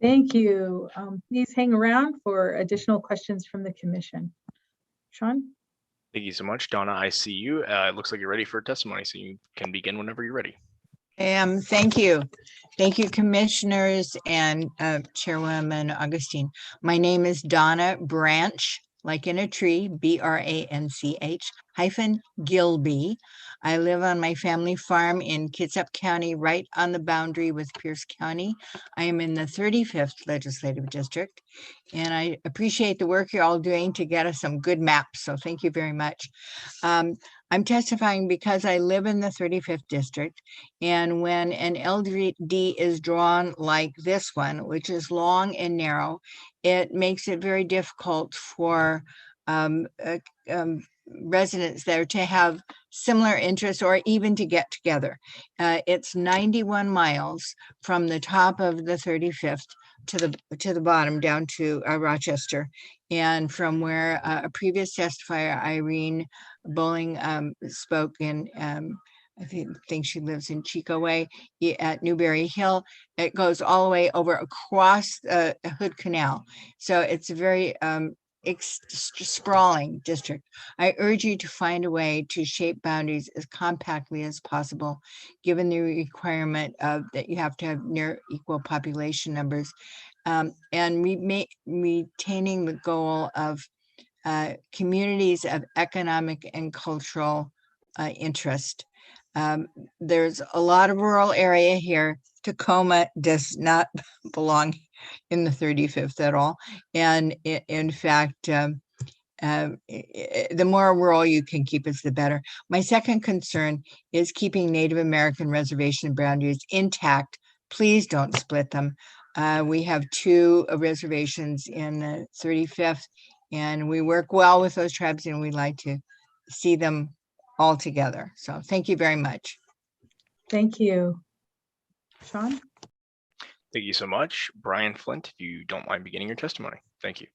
Thank you. Please hang around for additional questions from the commission. Sean? Thank you so much, Donna. I see you. It looks like you're ready for testimony, so you can begin whenever you're ready. Thank you. Thank you, commissioners and Chairwoman Augustine. My name is Donna Branch, like in a tree, B-R-A-N-C-H -Gilby. I live on my family farm in Kitsap County, right on the boundary with Pierce County. I am in the 35th Legislative District, and I appreciate the work you're all doing to get us some good maps, so thank you very much. I'm testifying because I live in the 35th District, and when an LD is drawn like this one, which is long and narrow, it makes it very difficult for residents there to have similar interests or even to get together. It's 91 miles from the top of the 35th to the bottom down to Rochester, and from where a previous testifier, Irene Bowling, spoke in I think she lives in Chico Way at Newberry Hill. It goes all the way over across the Hood Canal. So it's a very sprawling district. I urge you to find a way to shape boundaries as compactly as possible, given the requirement that you have to have near equal population numbers, and retaining the goal of communities of economic and cultural interest. There's a lot of rural area here. Tacoma does not belong in the 35th at all. And in fact, the more rural you can keep us, the better. My second concern is keeping Native American reservation boundaries intact. Please don't split them. We have 2 reservations in the 35th, and we work well with those tribes, and we'd like to see them all together. So thank you very much. Thank you. Sean? Thank you so much. Brian Flint, if you don't mind beginning your testimony. Thank you.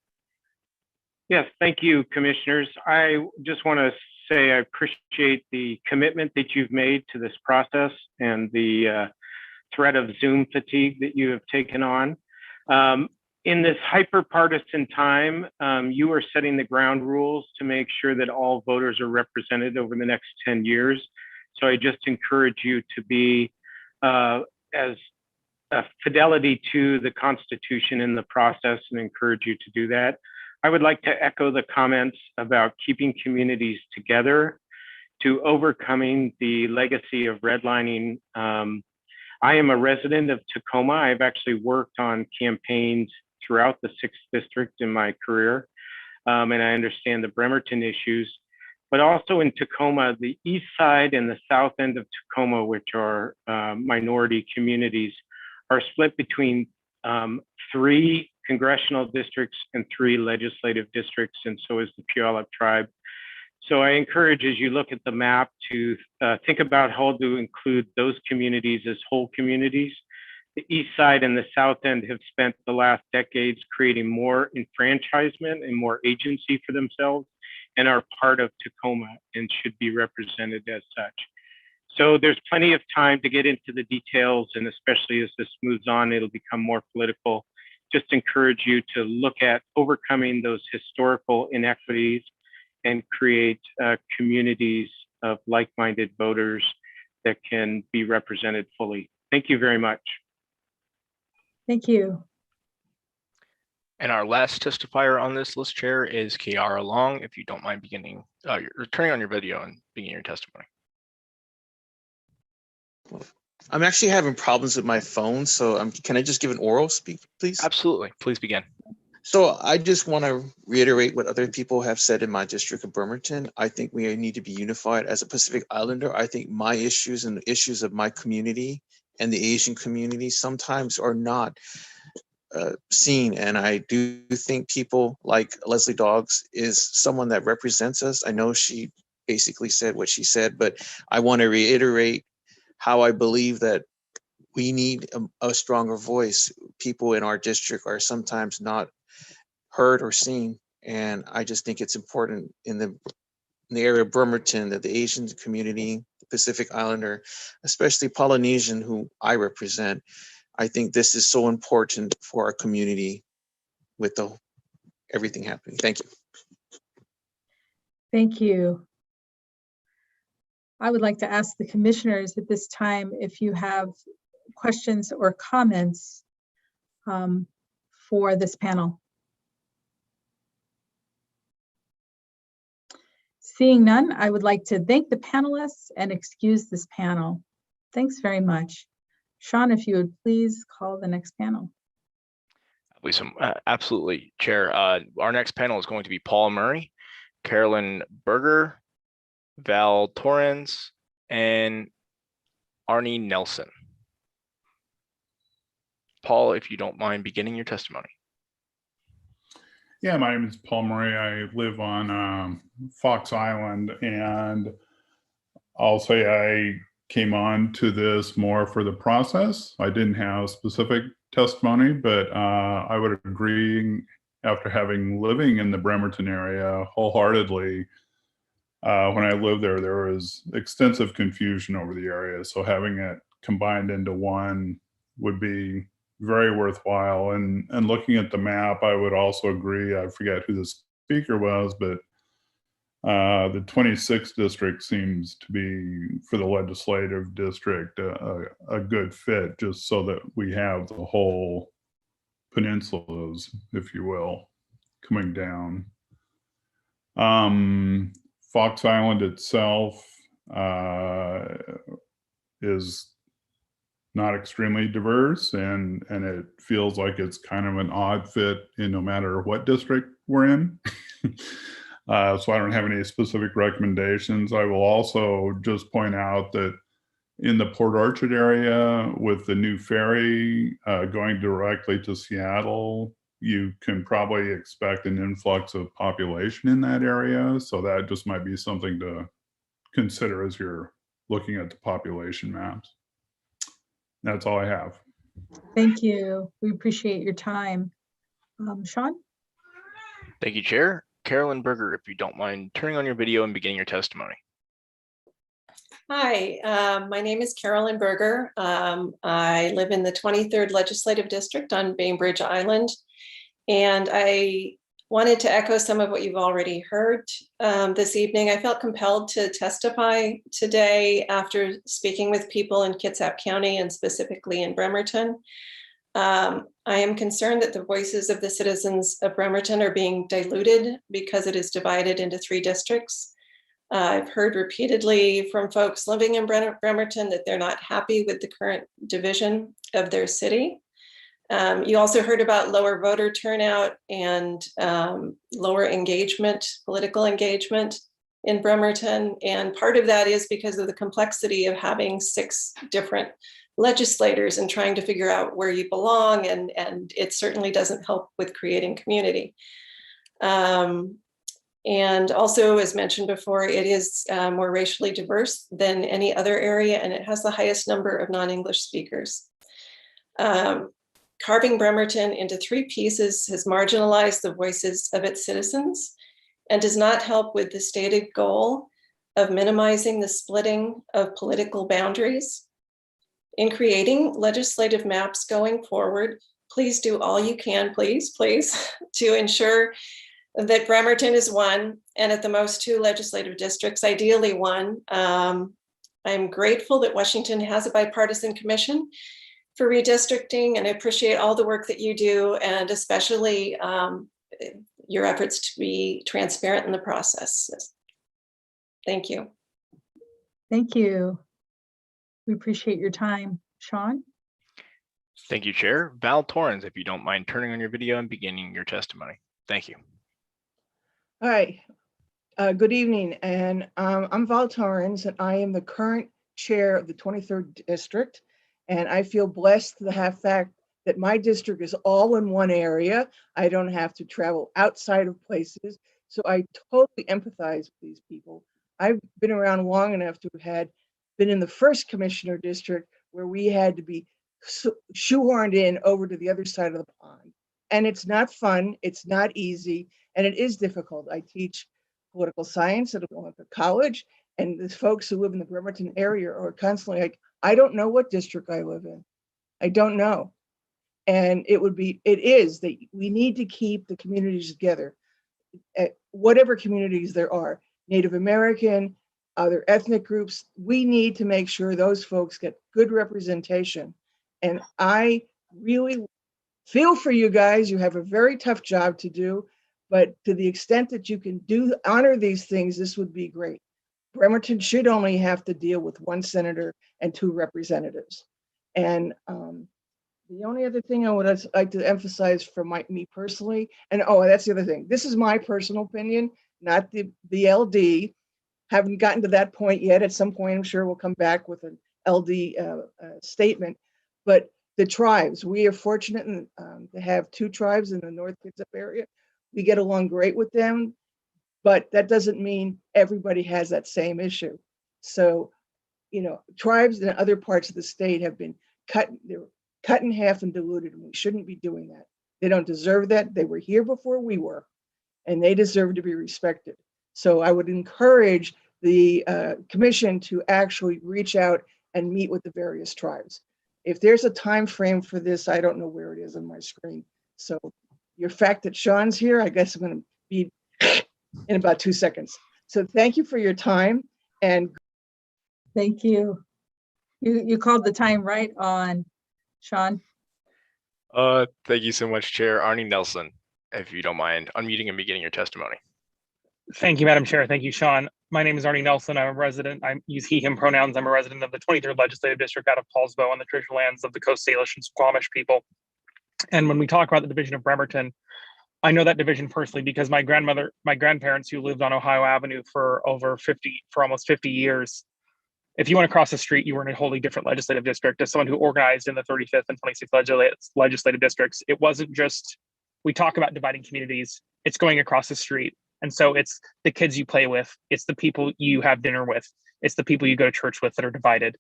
Yes, thank you, commissioners. I just want to say I appreciate the commitment that you've made to this process and the threat of Zoom fatigue that you have taken on. In this hyper-partisan time, you are setting the ground rules to make sure that all voters are represented over the next 10 years. So I just encourage you to be as fidelity to the Constitution in the process, and encourage you to do that. I would like to echo the comments about keeping communities together to overcoming the legacy of redlining. I am a resident of Tacoma. I've actually worked on campaigns throughout the 6th District in my career, and I understand the Bremerton issues, but also in Tacoma, the east side and the south end of Tacoma, which are minority communities, are split between 3 congressional districts and 3 legislative districts, and so is the Puyallup tribe. So I encourage, as you look at the map, to think about how to include those communities as whole communities. The east side and the south end have spent the last decades creating more enfranchisement and more agency for themselves, and are part of Tacoma and should be represented as such. So there's plenty of time to get into the details, and especially as this moves on, it'll become more political. Just encourage you to look at overcoming those historical inequities and create communities of like-minded voters that can be represented fully. Thank you very much. Thank you. And our last testifier on this list, Chair, is Kiara Long. If you don't mind beginning, turning on your video and beginning your testimony. I'm actually having problems with my phone, so can I just give an oral speak, please? Absolutely. Please begin. So I just want to reiterate what other people have said in my district of Bremerton. I think we need to be unified as a Pacific Islander. I think my issues and the issues of my community and the Asian community sometimes are not seen. And I do think people like Elizabethdahl is someone that represents us. I know she basically said what she said, but I want to reiterate how I believe that we need a stronger voice. People in our district are sometimes not heard or seen. And I just think it's important in the area of Bremerton that the Asian community, the Pacific Islander, especially Polynesian, who I represent, I think this is so important for our community with everything happening. Thank you. Thank you. I would like to ask the commissioners at this time if you have questions or comments for this panel. Seeing none, I would like to thank the panelists and excuse this panel. Thanks very much. Sean, if you would please call the next panel. Absolutely, Chair. Our next panel is going to be Paul Murray, Carolyn Berger, Val Torrens, and Arnie Nelson. Paul, if you don't mind beginning your testimony. Yeah, my name is Paul Murray. I live on Fox Island, and I'll say I came on to this more for the process. I didn't have specific testimony, but I would agree, after living in the Bremerton area wholeheartedly, when I lived there, there was extensive confusion over the area. So having it combined into one would be very worthwhile. And looking at the map, I would also agree, I forget who the speaker was, but the 26th district seems to be, for the legislative district, a good fit, just so that we have the whole peninsulas, if you will, coming down. Fox Island itself is not extremely diverse, and it feels like it's kind of an odd fit in no matter what district we're in. So I don't have any specific recommendations. I will also just point out that in the Port Orchard area, with the new ferry going directly to Seattle, you can probably expect an influx of population in that area. So that just might be something to consider as you're looking at the population maps. That's all I have. Thank you. We appreciate your time. Sean? Thank you, Chair. Carolyn Berger, if you don't mind turning on your video and beginning your testimony. Hi, my name is Carolyn Berger. I live in the 23rd Legislative District on Bainbridge Island, and I wanted to echo some of what you've already heard this evening. I felt compelled to testify today after speaking with people in Kitsap County and specifically in Bremerton. I am concerned that the voices of the citizens of Bremerton are being diluted because it is divided into 3 districts. I've heard repeatedly from folks living in Bremerton that they're not happy with the current division of their city. You also heard about lower voter turnout and lower engagement, political engagement in Bremerton. And part of that is because of the complexity of having 6 different legislators and trying to figure out where you belong. And it certainly doesn't help with creating community. And also, as mentioned before, it is more racially diverse than any other area, and it has the highest number of non-English speakers. Carving Bremerton into 3 pieces has marginalized the voices of its citizens and does not help with the stated goal of minimizing the splitting of political boundaries. In creating legislative maps going forward, please do all you can, please, to ensure that Bremerton is one, and at the most 2 legislative districts, ideally 1. I'm grateful that Washington has a bipartisan commission for redistricting, and I appreciate all the work that you do, and especially your efforts to be transparent in the process. Thank you. Thank you. We appreciate your time. Sean? Thank you, Chair. Val Torrens, if you don't mind turning on your video and beginning your testimony. Thank you. Hi, good evening, and I'm Val Torrens, and I am the current chair of the 23rd District, and I feel blessed to have the fact that my district is all in one area. I don't have to travel outside of places, so I totally empathize with these people. I've been around long enough to have been in the first commissioner district where we had to be shoehorned in over to the other side of the pond. And it's not fun, it's not easy, and it is difficult. I teach political science at a college, and the folks who live in the Bremerton area are constantly like, I don't know what district I live in. I don't know. And it is that we need to keep the communities together, whatever communities there are, Native American, other ethnic groups. We need to make sure those folks get good representation. And I really feel for you guys. You have a very tough job to do, but to the extent that you can honor these things, this would be great. Bremerton should only have to deal with 1 senator and 2 representatives. And the only other thing I would like to emphasize for me personally, and that's the other thing. This is my personal opinion, not the LD. Haven't gotten to that point yet. At some point, I'm sure we'll come back with an LD statement. But the tribes, we are fortunate to have 2 tribes in the North Kitsap area. We get along great with them, but that doesn't mean everybody has that same issue. So, tribes in other parts of the state have been cut in half and diluted, and we shouldn't be doing that. They don't deserve that. They were here before we were, and they deserve to be respected. So I would encourage the commission to actually reach out and meet with the various tribes. If there's a time frame for this, I don't know where it is on my screen. So your fact that Sean's here, I guess I'm going to be in about 2 seconds. So thank you for your time. And thank you. You called the time right on, Sean. Thank you so much, Chair. Arnie Nelson, if you don't mind unmuting and beginning your testimony. Thank you, Madam Chair. Thank you, Sean. My name is Arnie Nelson. I'm a resident. I use he, him pronouns. I'm a resident of the 23rd Legislative District out of Paulsbo on the traditional lands of the Coast Salish and Squamish people. And when we talk about the division of Bremerton, I know that division personally because my grandparents who lived on Ohio Avenue for almost 50 years, if you went across the street, you were in a wholly different legislative district. As someone who organized in the 35th and 26th legislative districts, it wasn't just, we talk about dividing communities, it's going across the street. And so it's the kids you play with, it's the people you have dinner with, it's the people you go to church with that are divided.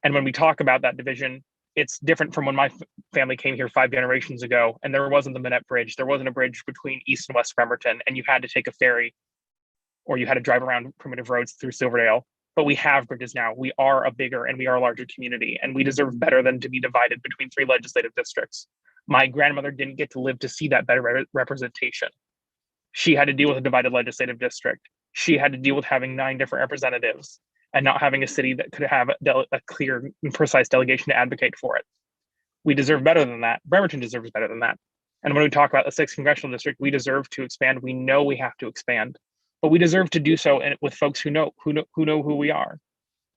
And when we talk about that division, it's different from when my family came here 5 generations ago, and there wasn't the Minette Bridge. There wasn't a bridge between East and West Bremerton, and you had to take a ferry or you had to drive around primitive roads through Silverdale. But we have bridges now. We are a bigger and we are a larger community, and we deserve better than to be divided between 3 legislative districts. My grandmother didn't get to live to see that better representation. She had to deal with a divided legislative district. She had to deal with having 9 different representatives and not having a city that could have a clear and precise delegation to advocate for it. We deserve better than that. Bremerton deserves better than that. And when we talk about the 6th Congressional District, we deserve to expand. We know we have to expand, but we deserve to do so with folks who know who we are.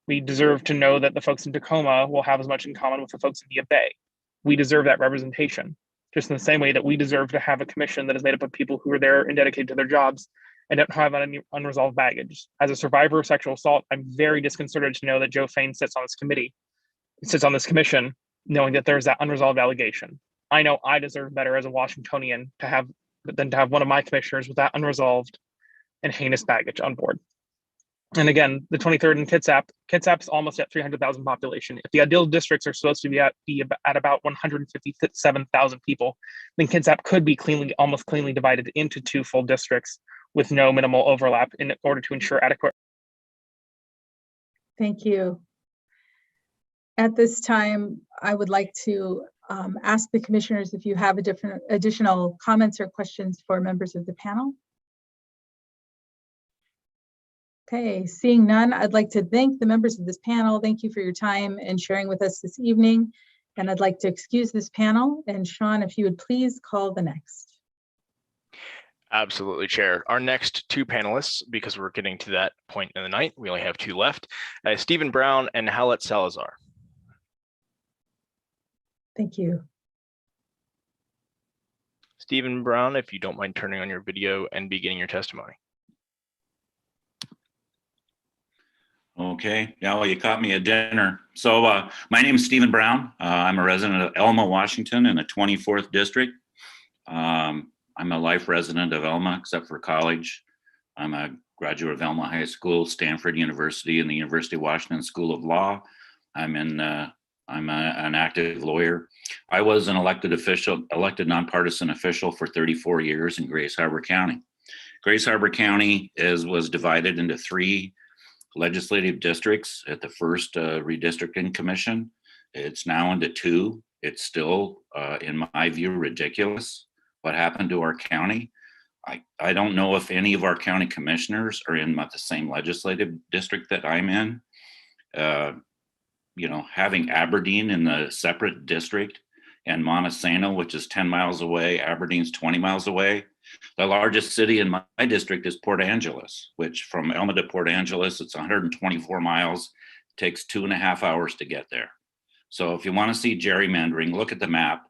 We deserve to know that the folks in Tacoma will have as much in common with the folks in the Bay. We deserve that representation, just in the same way that we deserve to have a commission that is made up of people who are there and dedicated to their jobs and don't have any unresolved baggage. As a survivor of sexual assault, I'm very disconcerted to know that Joe Fain sits on this commission, knowing that there's that unresolved allegation. I know I deserve better as a Washingtonian than to have one of my commissioners with that unresolved and heinous baggage on board. And again, the 23rd and Kitsap is almost at 300,000 population. If the ideal districts are supposed to be at about 157,000 people, then Kitsap could be almost cleanly divided into 2 full districts with no minimal overlap in order to ensure adequate. Thank you. At this time, I would like to ask the commissioners if you have additional comments or questions for members of the panel. Okay, seeing none, I'd like to thank the members of this panel. Thank you for your time and sharing with us this evening. And I'd like to excuse this panel. And Sean, if you would please call the next. Absolutely, Chair. Our next 2 panelists, because we're getting to that point in the night, we only have 2 left, Stephen Brown and Hallett Salazar. Thank you. Stephen Brown, if you don't mind turning on your video and beginning your testimony. Okay, yeah, well, you caught me at dinner. So my name is Stephen Brown. I'm a resident of Elma, Washington in the 24th district. I'm a life resident of Elma, except for college. I'm a graduate of Elma High School, Stanford University, and the University of Washington School of Law. I'm an active lawyer. I was an elected nonpartisan official for 34 years in Grace Harbor County. Grace Harbor County was divided into 3 legislative districts at the first redistricting commission. It's now into 2. It's still, in my view, ridiculous what happened to our county. I don't know if any of our county commissioners are in the same legislative district that I'm in. You know, having Aberdeen in the separate district and Montesano, which is 10 miles away, Aberdeen's 20 miles away. The largest city in my district is Port Angeles, which from Elma to Port Angeles, it's 124 miles, takes 2.5 hours to get there. So if you want to see gerrymandering, look at the map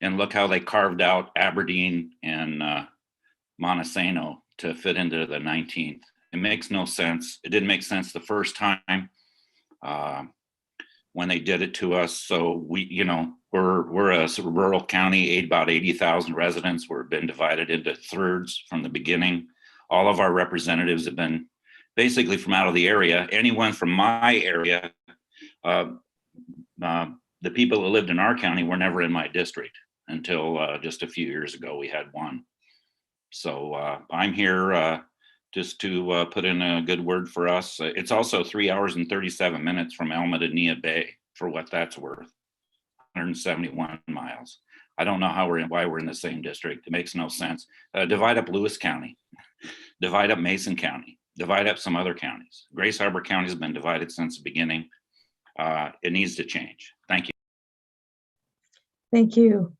and look how they carved out Aberdeen and Montesano to fit into the 19th. It makes no sense. It didn't make sense the first time when they did it to us. So we're a rural county, about 80,000 residents. We've been divided into thirds from the beginning. All of our representatives have been basically from out of the area. Anyone from my area, the people that lived in our county were never in my district until just a few years ago. We had one. So I'm here just to put in a good word for us. It's also 3 hours and 37 minutes from Elma to Nia Bay, for what that's worth. 171 miles. I don't know why we're in the same district. It makes no sense. Divide up Lewis County, divide up Mason County, divide up some other counties. Grace Harbor County has been divided since the beginning. It needs to change. Thank you. Thank you.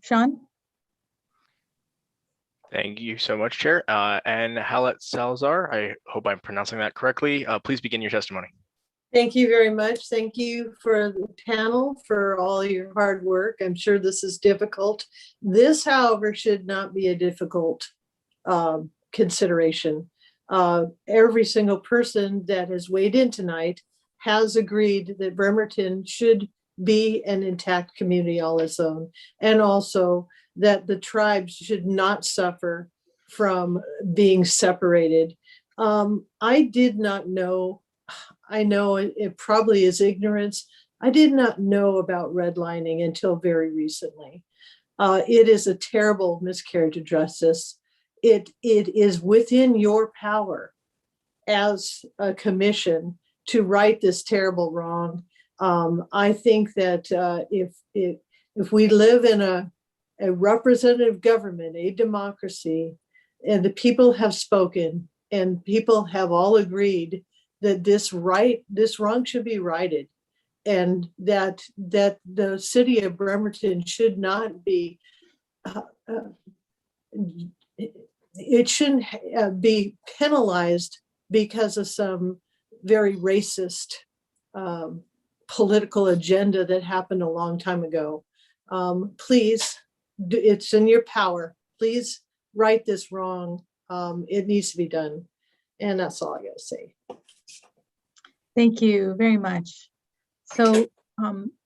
Sean? Thank you so much, Chair. And Hallett Salazar, I hope I'm pronouncing that correctly. Please begin your testimony. Thank you very much. Thank you for the panel for all your hard work. I'm sure this is difficult. This, however, should not be a difficult consideration. Every single person that has weighed in tonight has agreed that Bremerton should be an intact community all its own, and also that the tribes should not suffer from being separated. I did not know, I know it probably is ignorance. I did not know about redlining until very recently. It is a terrible miscarriage of justice. It is within your power as a commission to right this terrible wrong. I think that if we live in a representative government, a democracy, and the people have spoken and people have all agreed that this wrong should be righted, and that the city of Bremerton should not be, it shouldn't be penalized because of some very racist political agenda that happened a long time ago. Please, it's in your power. Please right this wrong. It needs to be done. And that's all I gotta say. Thank you very much. So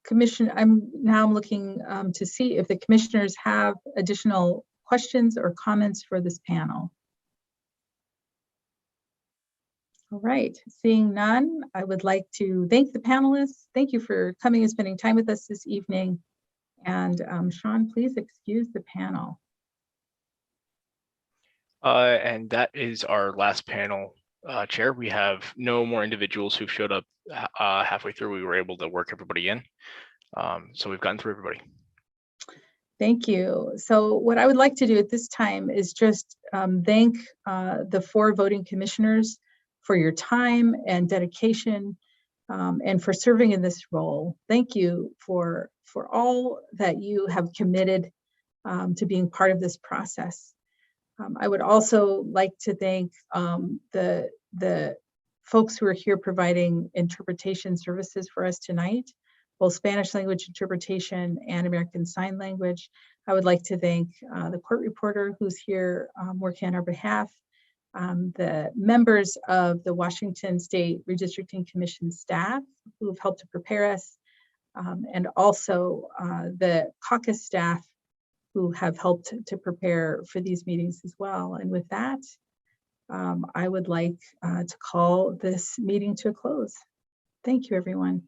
Commission, I'm looking to see if the commissioners have additional questions or comments for this panel. All right, seeing none, I would like to thank the panelists. Thank you for coming and spending time with us this evening. And Sean, please excuse the panel. And that is our last panel, Chair. We have no more individuals who've showed up halfway through. We were able to work everybody in. So we've gotten through everybody. Thank you. So what I would like to do at this time is just thank the 4 voting commissioners for your time and dedication and for serving in this role. Thank you for all that you have committed to being part of this process. I would also like to thank the folks who are here providing interpretation services for us tonight, both Spanish language interpretation and American Sign Language. I would like to thank the court reporter who's here working on our behalf, the members of the Washington State Redistricting Commission staff who have helped to prepare us, and also the caucus staff who have helped to prepare for these meetings as well. And with that, I would like to call this meeting to a close. Thank you, everyone.